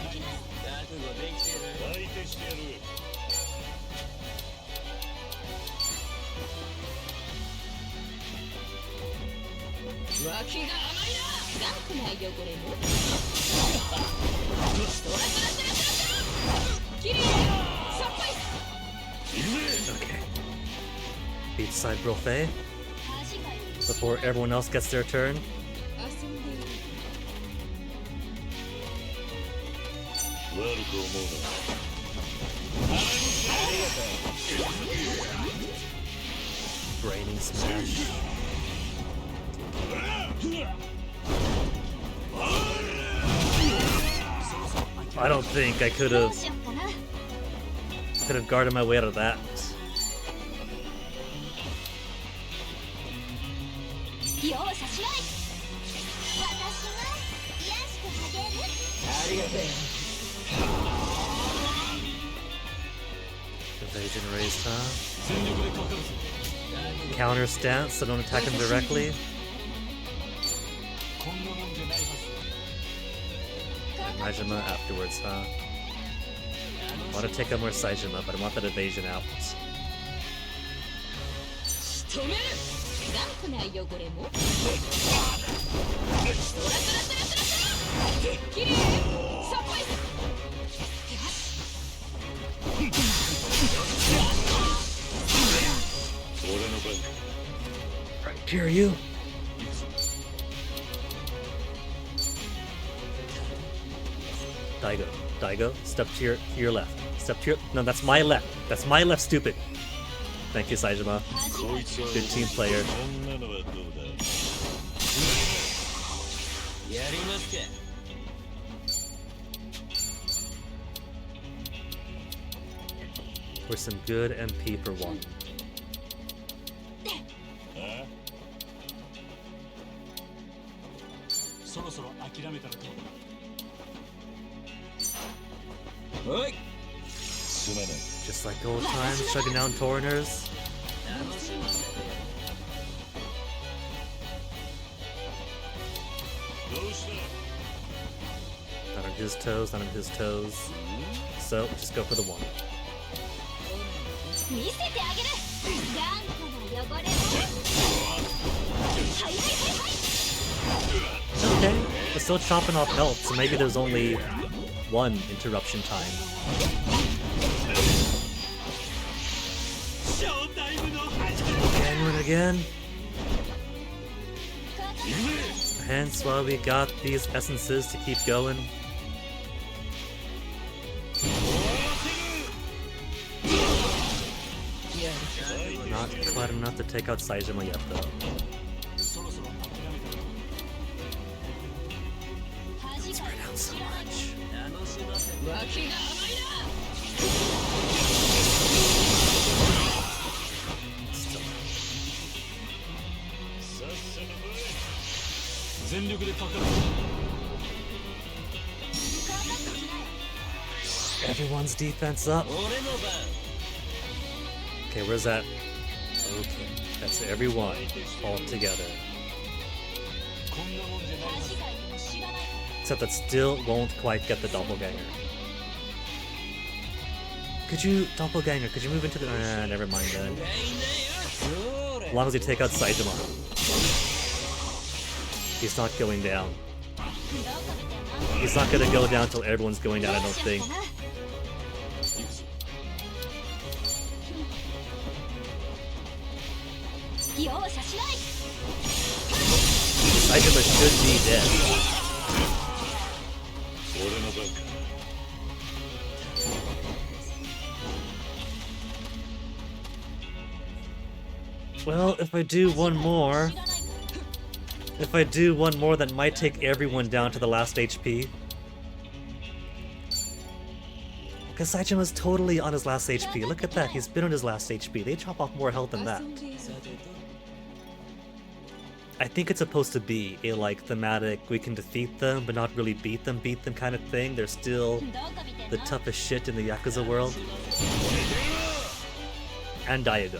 脇が甘いな頑固な汚れもきれいさっぱり Okay. Beachside Brofei. Before everyone else gets their turn. 遊んでいる 悪く思うな Braining Smash. I don't think I could have guarded my way out of that. 容赦しない私が癒してあげるありがとう Evasion raised, huh? Counter stance, so don't attack him directly. And Majima afterwards, huh? I want to take out more Saijima, but I want that evasion out. 止める頑固な汚れもきれいさっぱり Right, Kiryu. Daigo, step to your left. Step to your no, that's my left. That's my left, stupid. Thank you, Saijima. Good team player. こんなのはどうだ やりますか For some good MP for one. そろそろ諦めたらどうおい Just like old times, shutting down Torners. Not on his toes, not on his toes. So, just go for the one. 見せてあげる頑固な汚れもはいはいはいはい Okay, we're still chopping off health, so maybe there's only one interruption time. And again. Hence why we got these essences to keep going. Not quite enough to take out Saijima yet, though. Spread out so much. 脇が甘いな Still. 全力でかかる Everyone's defense up. Okay, where's that? Okay, that's everyone all together. Except that still won't quite get the doppelganger. Could you, doppelganger, could you move into the... never mind then. As long as you take out Saijima. He's not going down. He's not gonna go down till everyone's going down, I don't think. Saijima should be dead. Well, if I do one more... that might take everyone down to the last HP. Because Saijima's totally on his last HP. Look at that, he's been on his last HP. They chop off more health than that. I think it's supposed to be a, like, thematic, we can defeat them, but not really beat them kind of thing. They're still the toughest shit in the Yakuza world. And Daigo.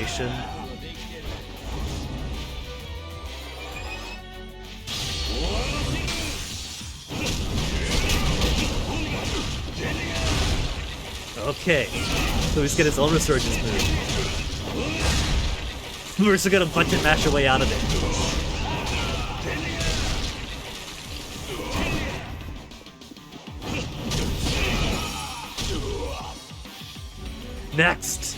animation. Okay, so he's getting his own resurgence move. We're just gonna punch and mash our way out of it. Next!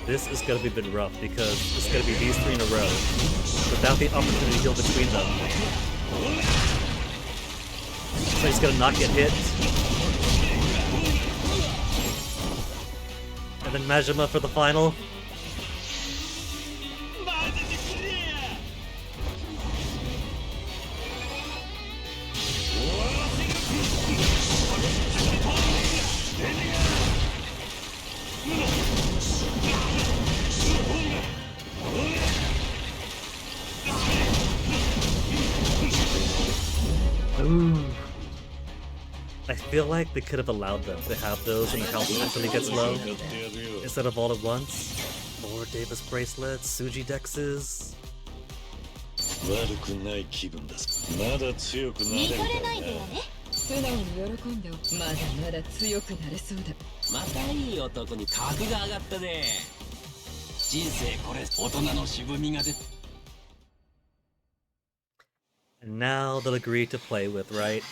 This is gonna be a bit rough because it's gonna be these three in a row without the opportunity to heal between them. So he's gonna not get hit. And then Majima for the final. Ooh. I feel like they could have allowed them to have those when the health eventually gets low, instead of all at once. More Davis bracelets, Suji dexes. 悪くない気分です。まだ強くなれるからな。素直に喜んでまだまだ強くなれそうだ。またいい男に格が上がったね。人生これ大人の渋みが出て。And now they'll agree to play with, right?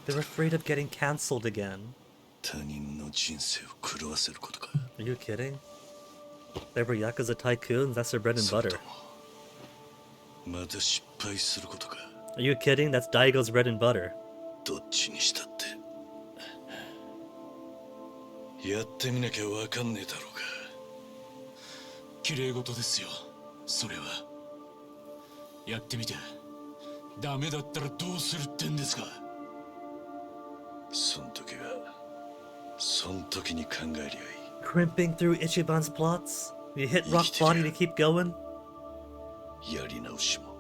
They're afraid of getting cancelled again. Are you kidding? They were Yakuza tycoons, that's their bread and butter. Are you kidding? That's Daigo's bread and butter. やってみなきゃわかんねえだろうが。綺麗事ですよ。それは。やってみて。ダメだったらどうするってんですか。そん時に考えりゃいい。Crimping through Ichiban's plots? You hit rock bottom to keep going? やり直しも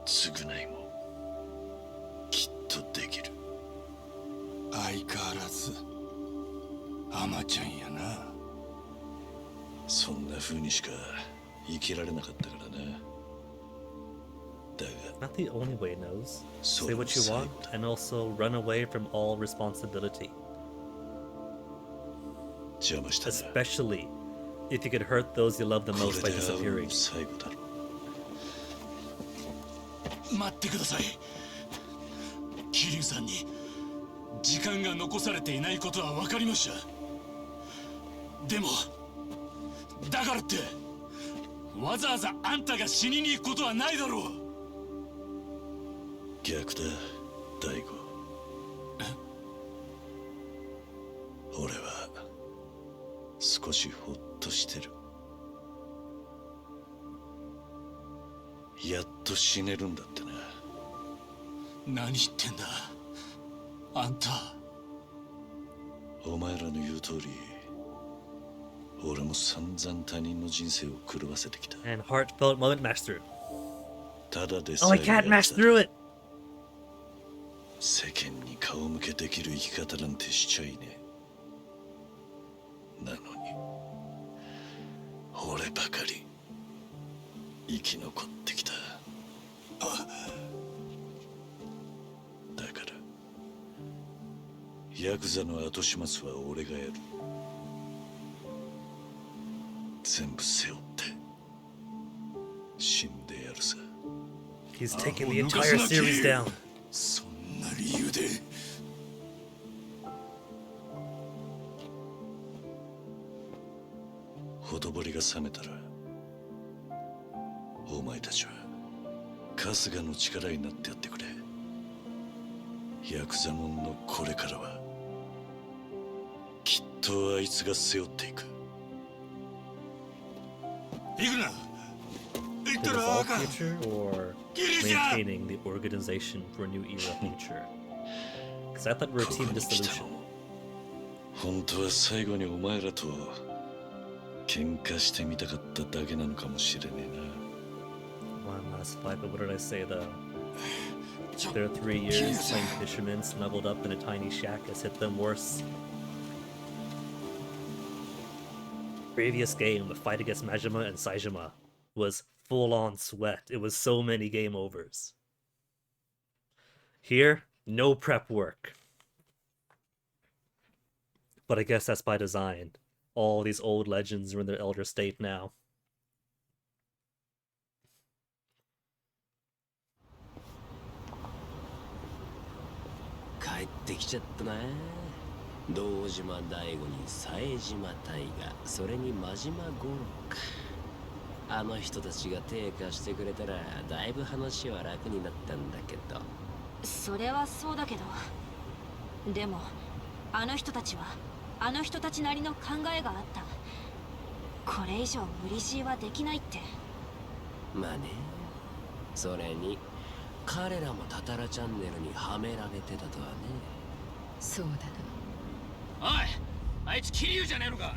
償いもきっとできる。相変わらず。アマちゃんやな。そんな風にしか生きられなかったからな。だが Not the only way, knows. Say what you want and also run away from all responsibility. Especially if you could hurt those you love the most by disappearing. 待ってください。桐生さんに時間が残されていないことは分かりました。でもだからってわざわざあんたが死にに行くことはないだろう。逆だ、大吾。俺は少しほっとしてる。やっと死ねるんだってな。何言ってんだあんた。お前らの言う通り俺も散々他人の人生を狂わせてきた。 And heartfelt moment match through. ただで Oh, I can't match through it! 世間に顔向けできる生き方なんてしちゃいねえ。なのに俺ばかり生き残ってきた。だからヤクザの後始末は俺がやる。全部背負って死んでやるさ。 He's taking the entire series down. そんな理由で。ほとぼりが冷めたらお前たちは春日の力になってやってくれ。ヤクザモンのこれからはきっとあいつが背負っていく。行くな。行ったら Dissolve あかん。 future or maintaining the organization for a new era future? Because I thought we were a team dissolution. 本当は最後にお前らと喧嘩してみたかっただけなのかもしれねえな。One last fight, but what did I say though? Their 3 years playing fishermen snuggled up in a tiny shack has hit them worse. Previous game, the fight against Majima and Saijima was full-on sweat. It was so many game overs. Here, no prep work. But I guess that's by design. All these old legends are in their elder state now. 帰ってきちゃったな。堂島大吾に冴島大河、それに真島五郎か。あの人たちが手貸してくれたらだいぶ話は楽になったんだけど。それはそうだけど、でもあの人たちはあの人たちなりの考えがあった。これ以上無理強いはできないって。まあね。それに彼らもタタラチャンネルにはめられてたとはね。そうだな。おい、あいつ桐生じゃねえのか。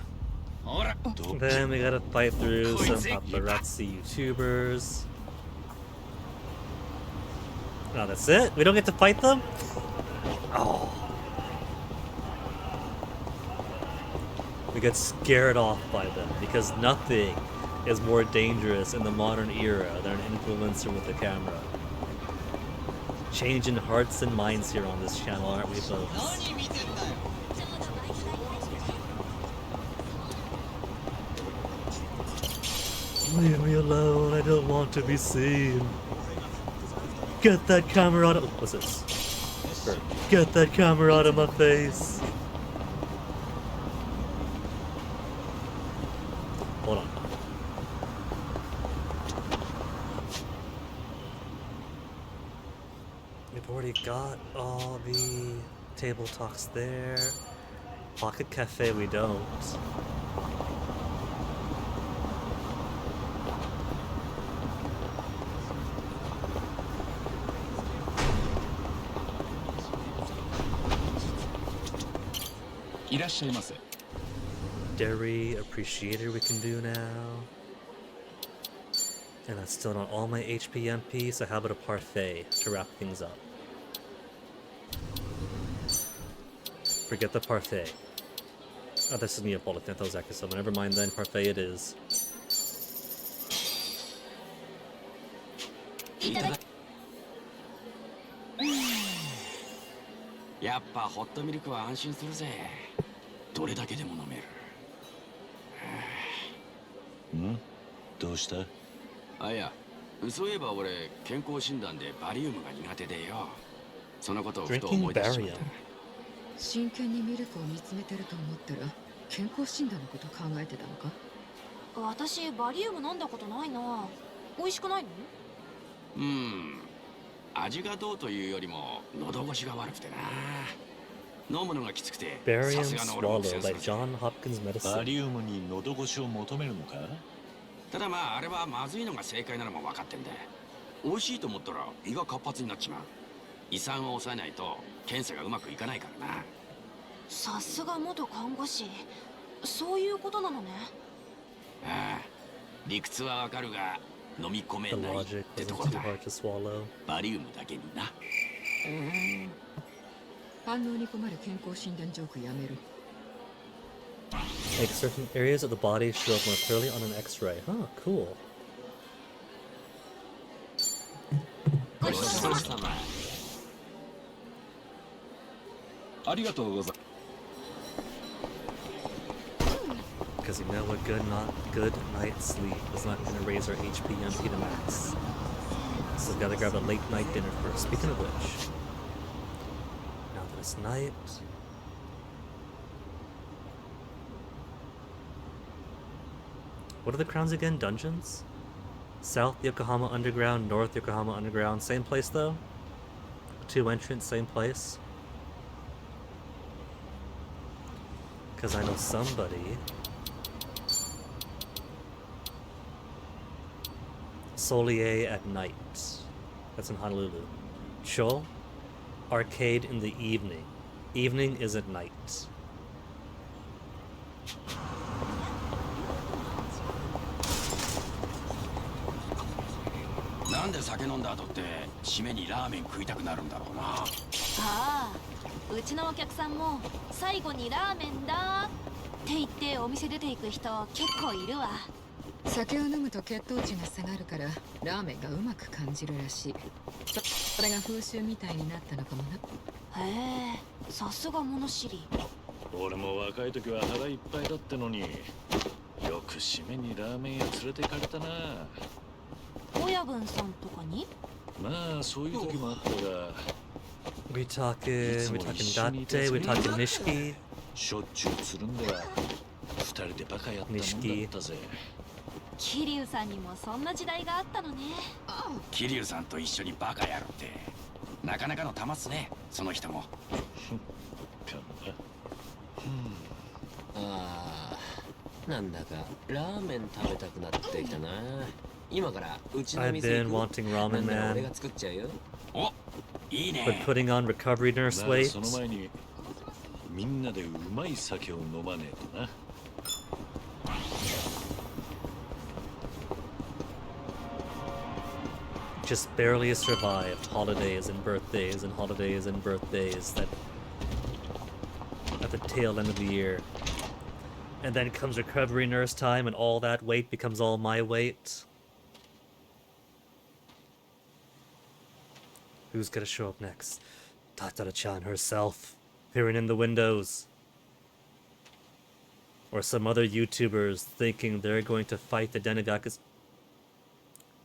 ほら。 Then we gotta fight through some paparazzi YouTubers. Oh, that's it? We don't get to fight them? Oh. We get scared off by them because nothing is more dangerous in the modern era than an influencer with a camera. Changing hearts and minds here on this channel, aren't we, folks? Leave me alone, I don't want to be seen. Get that camera out of— what's this? Get that camera out of my face. Hold on. We've already got all the table talks there. Pocket Cafe we don't. Dairy appreciator we can do now. And that's still not all my HPMP, so how about a parfait to wrap things up? Forget the parfait. Oh, this is Neapolitan, I thought it was Yakuza, never mind then, parfait it is. やっぱホットミルクは安心するぜ。どれだけでも飲める。ん？どうした？あ、いや、そういえば俺健康診断でバリウムが苦手でよ。そのことをふと思い出しちまった。真剣にミルクを見つめてると思ったら健康診断のこと考えてたのか？私バリウム飲んだことないな。美味しくないの？味がどうというよりも喉越しが悪くてな。飲むのがきつくて。 Barium Swallow by John Hopkins Medicine. バリウムに喉越しを求めるのか？ただまああれはまずいのが正解なのも分かってんだ。美味しいと思ったら胃が活発になっちまう。胃酸を抑えないと検査がうまくいかないからな。さすが元看護師。そういうことなのね。ああ、理屈はわかるが飲み込め The ないっ logic てと isn't ころ too だ。 hard to swallow. バリウムだけにな。反応に困る健康診断ジョークやめる。 Like certain areas of the body show up more clearly on an X-ray. Huh, cool. ごちそうさま。ありがとうございます。 Because you know a good night's sleep is not going to raise our HPMP to max. So we gotta grab a late night dinner first. Speaking of which, now that it's night, what are the crowns again? Dungeons? South Yokohama Underground, North Yokohama Underground. Same place though? 2 entrants, same place? Because I know somebody... Solier at night. That's in Honolulu. Cho? Arcade in the evening. Evening is at night. なんで酒飲んだ後って締めにラーメン食いたくなるんだろうな。ああ、うちのお客さんも最後にラーメンだって言ってお店出ていく人結構いるわ。酒を飲むと血糖値が下がるからラーメンがうまく感じるらしい。それが風習みたいになったのかもな。へえ、さすが物知り。俺も若い時は腹いっぱいだったのに、よく締めにラーメン屋連れてかれたな。親分さんとかに？まあそういう時もあったが。We talking Date, we talking Nishiki. しょっちゅうつるんでは二人でバカやったもんだったぜ。桐生さんにもそんな時代があったのね。桐生さんと一緒にバカやるってなかなかの玉っすね、その人も。ああ、なんだかラーメン食べたくなってきたな。今からうちの店行く。 I've been wanting ramen, なんなら man. 俺が作っちゃうよ。お、いいね。 But putting on recovery nurse まあ weight. その前にみんなでうまい酒を飲まねえとな。Just barely survived holidays and birthdays and holidays and birthdays that at the tail end of the year. And then comes recovery nurse time and all that weight becomes all my weight. Who's gonna show up next? Tatara-chan herself, peering in the windows. Or some other YouTubers thinking they're going to fight the Denigakas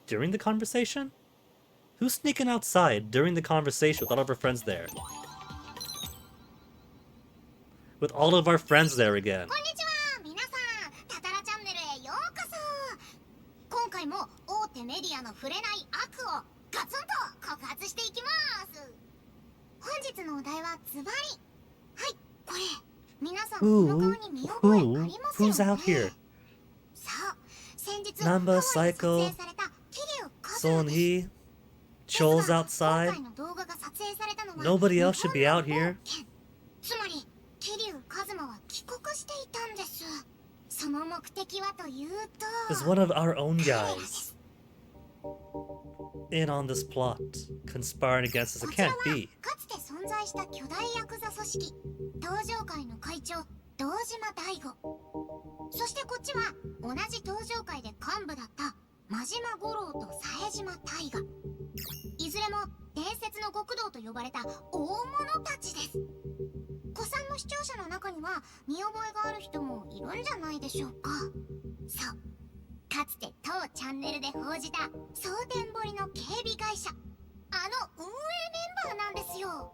during the conversation? Who's sneaking outside during the conversation with all of our friends there? With all of our friends there again. こんにちは、皆さん、タタラチャンネルへようこそ。今回も大手メディアの触れない悪をガツンと告発していきます。本日のお題はズバリ。はい、これ。皆さんこの顔に見覚えありますよね。 Who's out here? そう、先日 Namba, ハワイで撮 Psycho, 影された桐生カズマです。 Son-hee, Cho's outside. Nobody else should be out here. つまり桐生一馬は帰国していたんです。その目的はというと Is one of our own guys in on this plot, conspiring against us? It can't be. かつて存在した巨大ヤクザ組織東上会の会長堂島大吾、そしてこっちは同じ東上会で幹部だった真島五郎と冴島大河。いずれも伝説の極道と呼ばれた大物たちです。古参の視聴者の中には見覚えがある人もいるんじゃないでしょうか。そう、かつて当チャンネルで報じた蒼天堀の警備会社、あの運営メンバーなんですよ。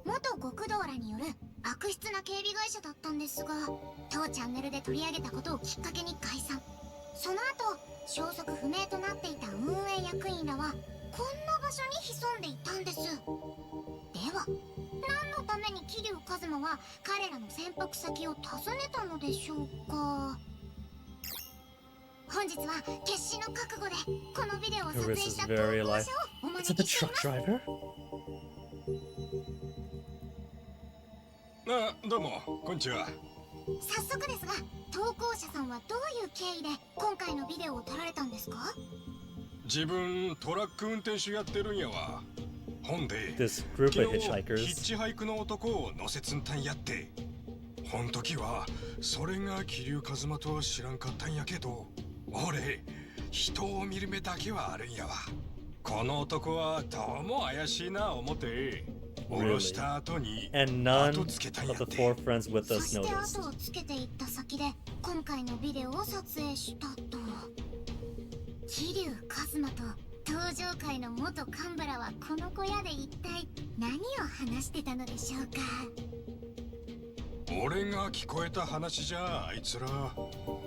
元極道らによる悪質な警備会社だったんですが、当チャンネルで取り上げたことをきっかけに解散。その後消息不明となっていた運営役員らはこんな場所に潜んでいたんです。では何のために桐生一馬は彼らの潜伏先を訪ねたのでしょうか。本日は決死の覚悟でこのビデオを撮影した投稿者をお招きしています。どうもこんにちは。早速ですが、投稿者さんはどういう経緯で今回のビデオを撮られたんですか？自分トラック運転手やってるんやわ。ほんで This group of 昨日 hitchhikers. ヒッチハイクの男を乗せつんたんやって。ほん時はそれが桐生一馬とは知らんかったんやけど、俺人を見る目だけはあるんやわ。この男はどうも怪しいな思って降ろした後に And none 後つけたんやっ of the て。 four friends with そ us して noticed. 後をつけていった先で今回のビデオを撮影したと。桐生一馬と東上会の元幹部らはこの小屋で一体何を話してたのでしょうか。俺が聞こえた話じゃ、あいつら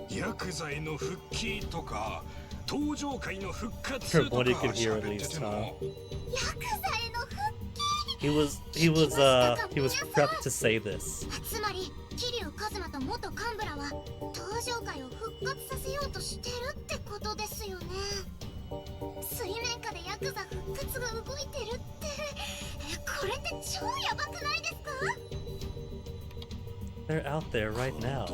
ヤクザへの復帰とか東上会の復活とか From what he could hear at 喋って least, ても、ヤクザへの復帰。 He was prepped to say this. つまり桐生一馬と元幹部らは東上会を復活させようとしてるってことですよね。水面下でヤクザ復活が動いてるって、これって超ヤバくないですか？ They're out there right now.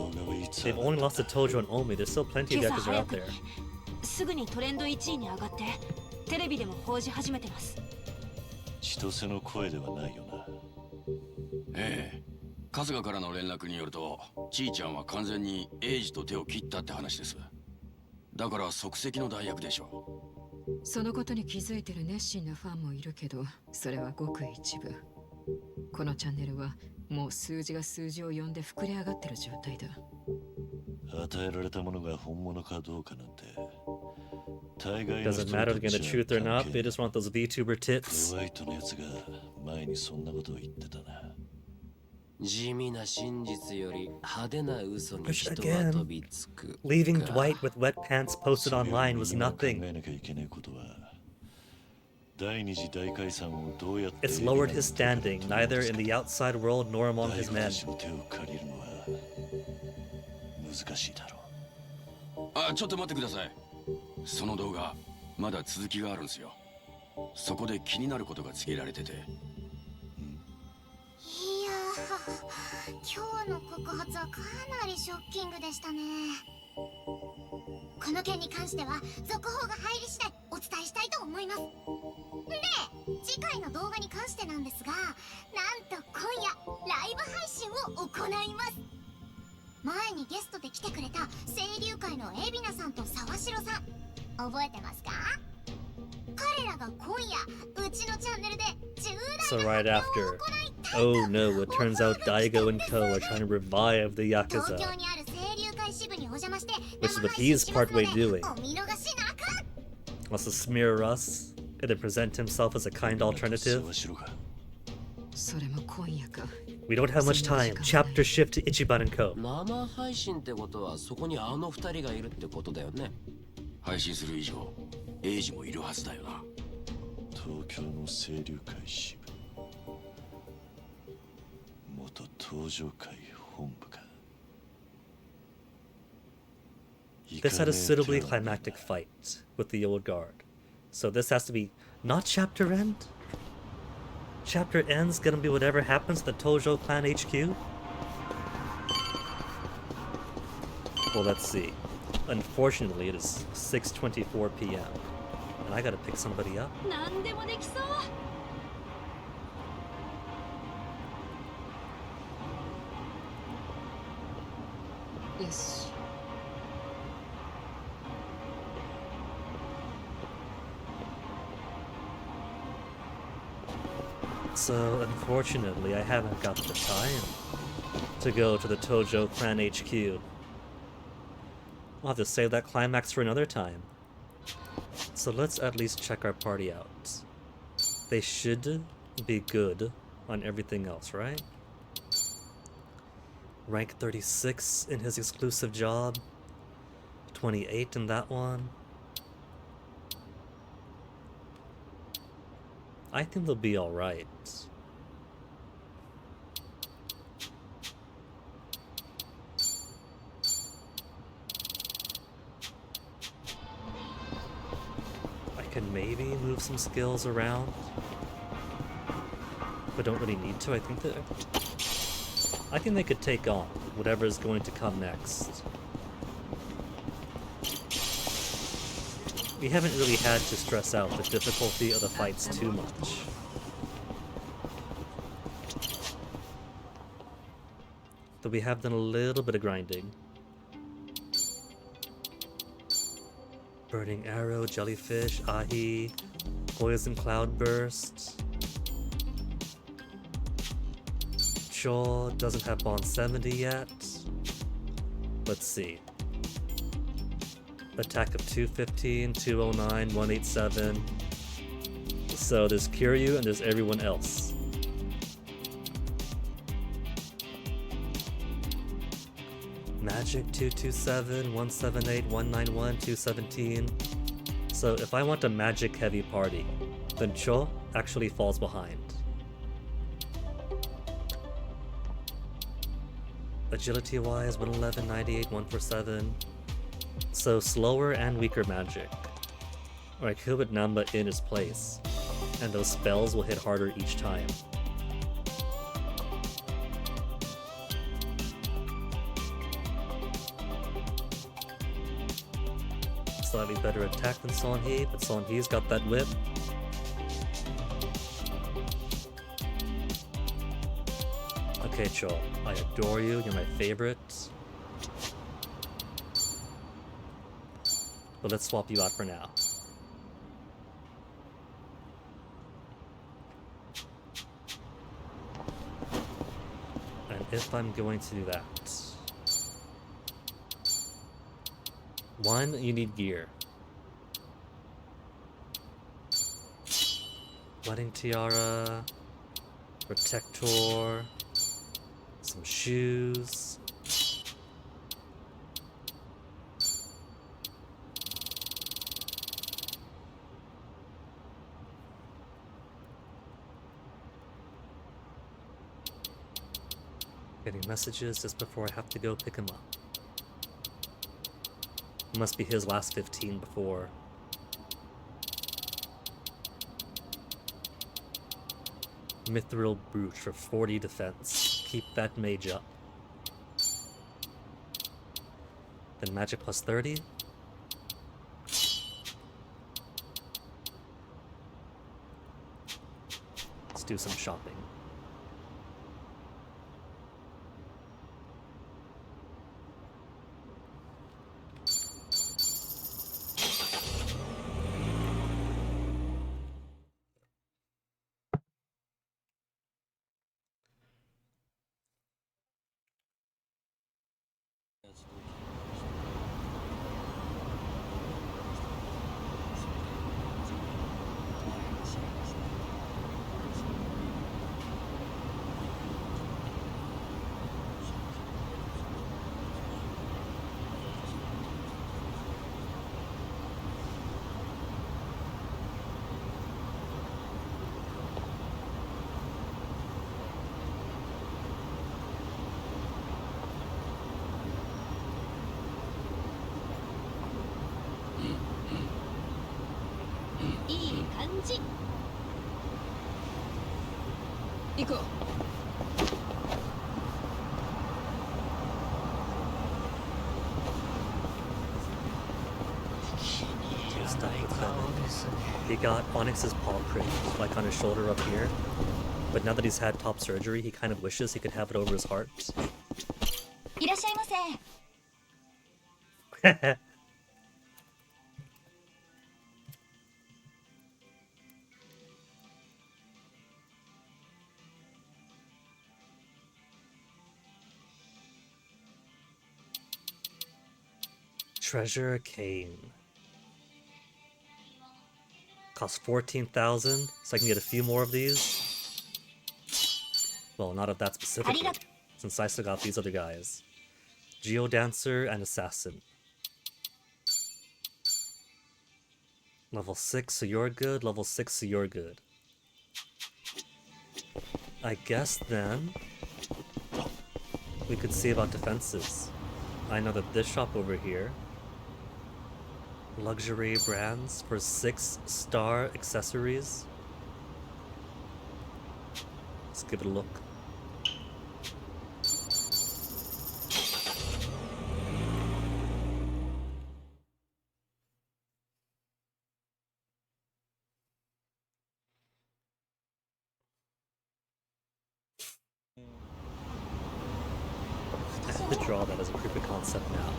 They've only lost to Tojo and Omi. There's still plenty of 今朝 Yakuza 早 out くに there. すぐにトレンド1位に上がってテレビでも報じ始めてます。千歳の声ではないよな。ええ、春日からの連絡によると、ちーちゃんは完全にエイジと手を切ったって話です。だから即席の代役でしょう。そのことに気づいてる熱心なファンもいるけど、それはごく一部。このチャンネルはもう数字が数字を呼んで膨れ上がってる状態だ。与えられたものが本物かどうかなんて Doesn't matter again the truth or not, they just want those VTuber tits. ホワイトのやつが前にそんなことを言ってたな。地味な真実より派手な嘘に人は飛びつく。Leaving Dwight with wet pants posted online was nothing. It's lowered his standing, neither in the outside world nor among his men. あ、ちょっと待ってください。その動画まだ続きがあるんですよ。そこで気になることが告げられてて。いやー、今日の告発はかなりショッキングでしたね。この件に関しては続報が入り次第お伝えしたいと思います。で、次回の動画に関してなんですが、なんと今夜ライブ配信を行います。前にゲストで来てくれた清流会の海老名さんと沢城さん、覚えてますか？彼らが今夜うちのチャンネルで重 So 大な right 発表を after, 行い oh no, it turns out Daigo and Co are trying to revive the 東 Yakuza, 京にある清流会支部にお邪魔して which is 生 what 配 he 信 is しますの partway で doing. お見逃しなく。 Wants to smear us and then present himself as a kind alternative. それも今夜か。 We don't have much time. Chapter shift to Ichiban and Co. 生配信ってことはそこにあの二人がいるってことだよね。配信する以上、エイジもいるはずだよな。東京の清流会支部、元東上会本部か。 This had a suitably climactic fight with the old guard. So this has to be not chapter end? Chapter end's gonna be whatever happens to the Tojo clan HQ? Well, let's see. Unfortunately, it is 6:24 p.m. And I gotta pick somebody up. 何でもできそう。よし。 So, unfortunately, I haven't got the time to go to the Tojo clan HQ. I'll have to save that climax for another time. So let's at least check our party out. They should be good on everything else, right? Rank 36 in his exclusive job. 28 in that one. I think they'll be alright. I can maybe move some skills around, but don't really need to. I think they could take on whatever is going to come next. We haven't really had to stress out the difficulty of the fights too much. Though we have done a little bit of grinding. Burning Arrow, Jellyfish, Ahi, Poison Cloudburst. Cho doesn't have Bond 70 yet. Let's see. Attack of 215, 209, 187. So there's Kiryu and there's everyone else. Magic 227, 178, 191, 217. So if I want a magic heavy party, then Cho actually falls behind. Agility wise, 111, 98, 147. So slower and weaker magic. Or I could put Namba in his place, and those spells will hit harder each time. slightly better attack than Sonhee, but Sonhee's got that whip. Okay, Cho, I adore you, you're my favorite. But let's swap you out for now. And if I'm going to do that... One, you need gear. Wedding tiara, protector, some shoes. Getting messages just before I have to go pick him up. It must be his last 15 before. Mithril Brooch for 40 defense. Keep that mage up. Then magic plus 30. Let's do some shopping. He got Onyx's paw print, like on his shoulder up here. But now that he's had top surgery, he kind of wishes he could have it over his heart. Treasure cane. Costs 14,000, so I can get a few more of these. Well, not of that specifically, since I still got these other guys. Geodancer and Assassin. Level 6, so you're good. Level 6, so you're good. I guess then we could see about defenses. I know that this shop over here, luxury brands for 6-star accessories. Let's give it a look. I have to draw that as a proof of concept now.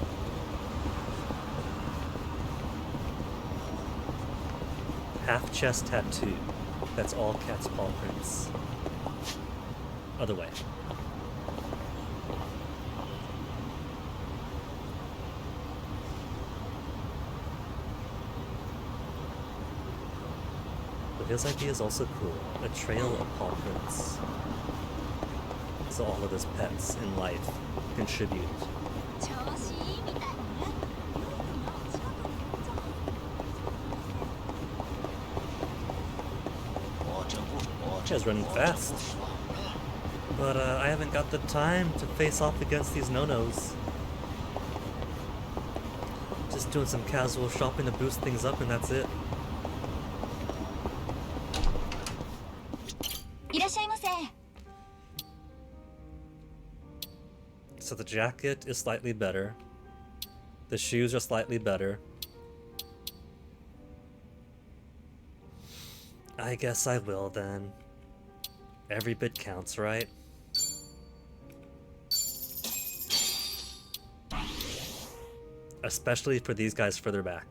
Half chest tattoo. That's all cat's paw prints. Other way. But his idea is also cool. A trail of paw prints. So all of his pets in life contribute. Is running fast, but I haven't got the time to face off against these no-nos. Just doing some casual shopping to boost things up, and that's it. So the jacket is slightly better. The shoes are slightly better. I guess I will then. Every bit counts, right? Especially for these guys further back.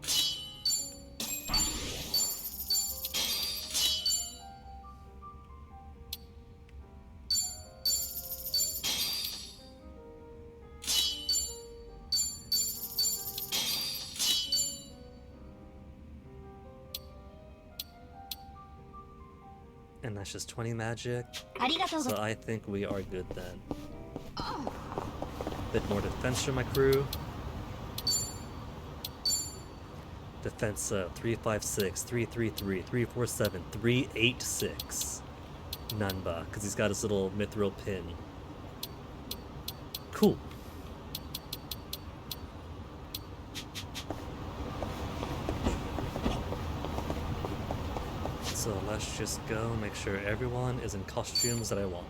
And that's just 20 magic. So I think we are good then. Bit more defense from my crew. Defense 356, 333, 347, 386. Nanba, because he's got his little mithril pin. Cool. So let's just go make sure everyone is in costumes that I want.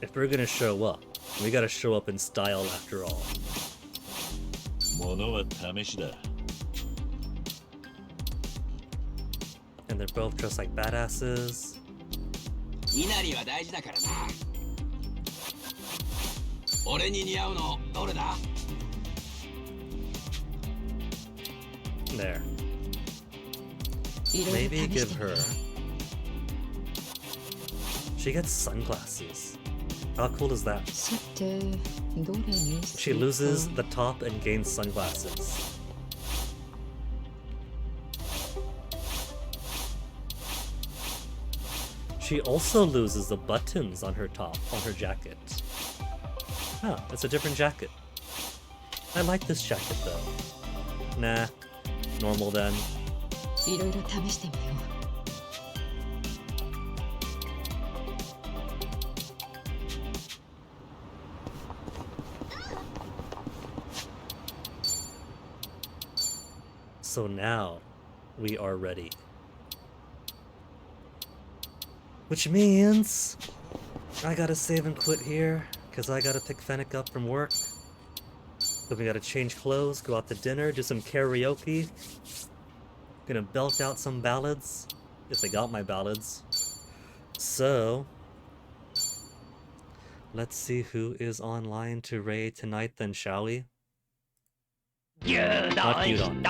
If we're gonna show up, we gotta show up in style after all. And they're both dressed like badasses. There. Maybe give her... She gets sunglasses. How cool is that? She loses the top and gains sunglasses. She also loses the buttons on her top, on her jacket. Huh, it's a different jacket. I like this jacket though. Nah, normal then. So now, we are ready. Which means, I gotta save and quit here, because I gotta pick Fennec up from work. Then we gotta change clothes, go out to dinner, do some karaoke. Gonna belt out some ballads, if they got my ballads. So, let's see who is online to raid tonight then, shall we? Not Gyudon.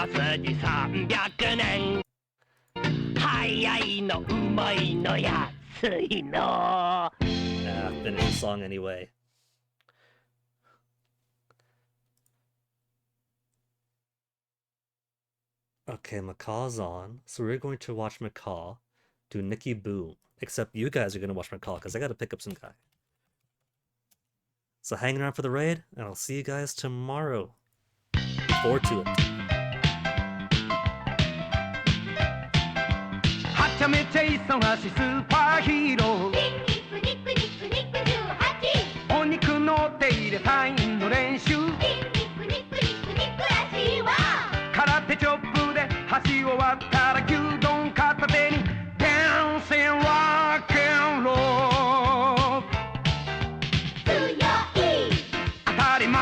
Finish the song anyway. Okay, Macaw's on, so we're going to watch Macaw do Nikki Boom. Except you guys are going to watch Macaw, because I got to pick up some guy. So hang around for the raid, and I'll see you guys tomorrow. Forward to it. はちゃめちゃ忙しいスーパーヒーローお肉の手入れ隊員の練習空手チョップで橋を渡ったら牛丼片手にダンシングロックンロール強い当たり前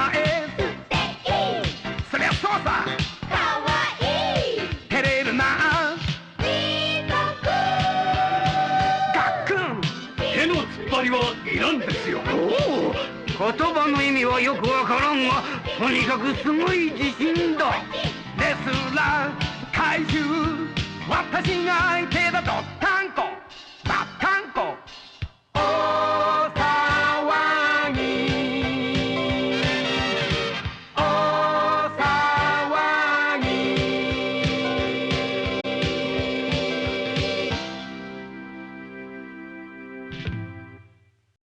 そりゃそうさかわいい照れるなガックン手の突っ張りはいらんですよおお言葉の意味はよくわからんがとにかくすごい自信だレスラー怪獣私が相手だと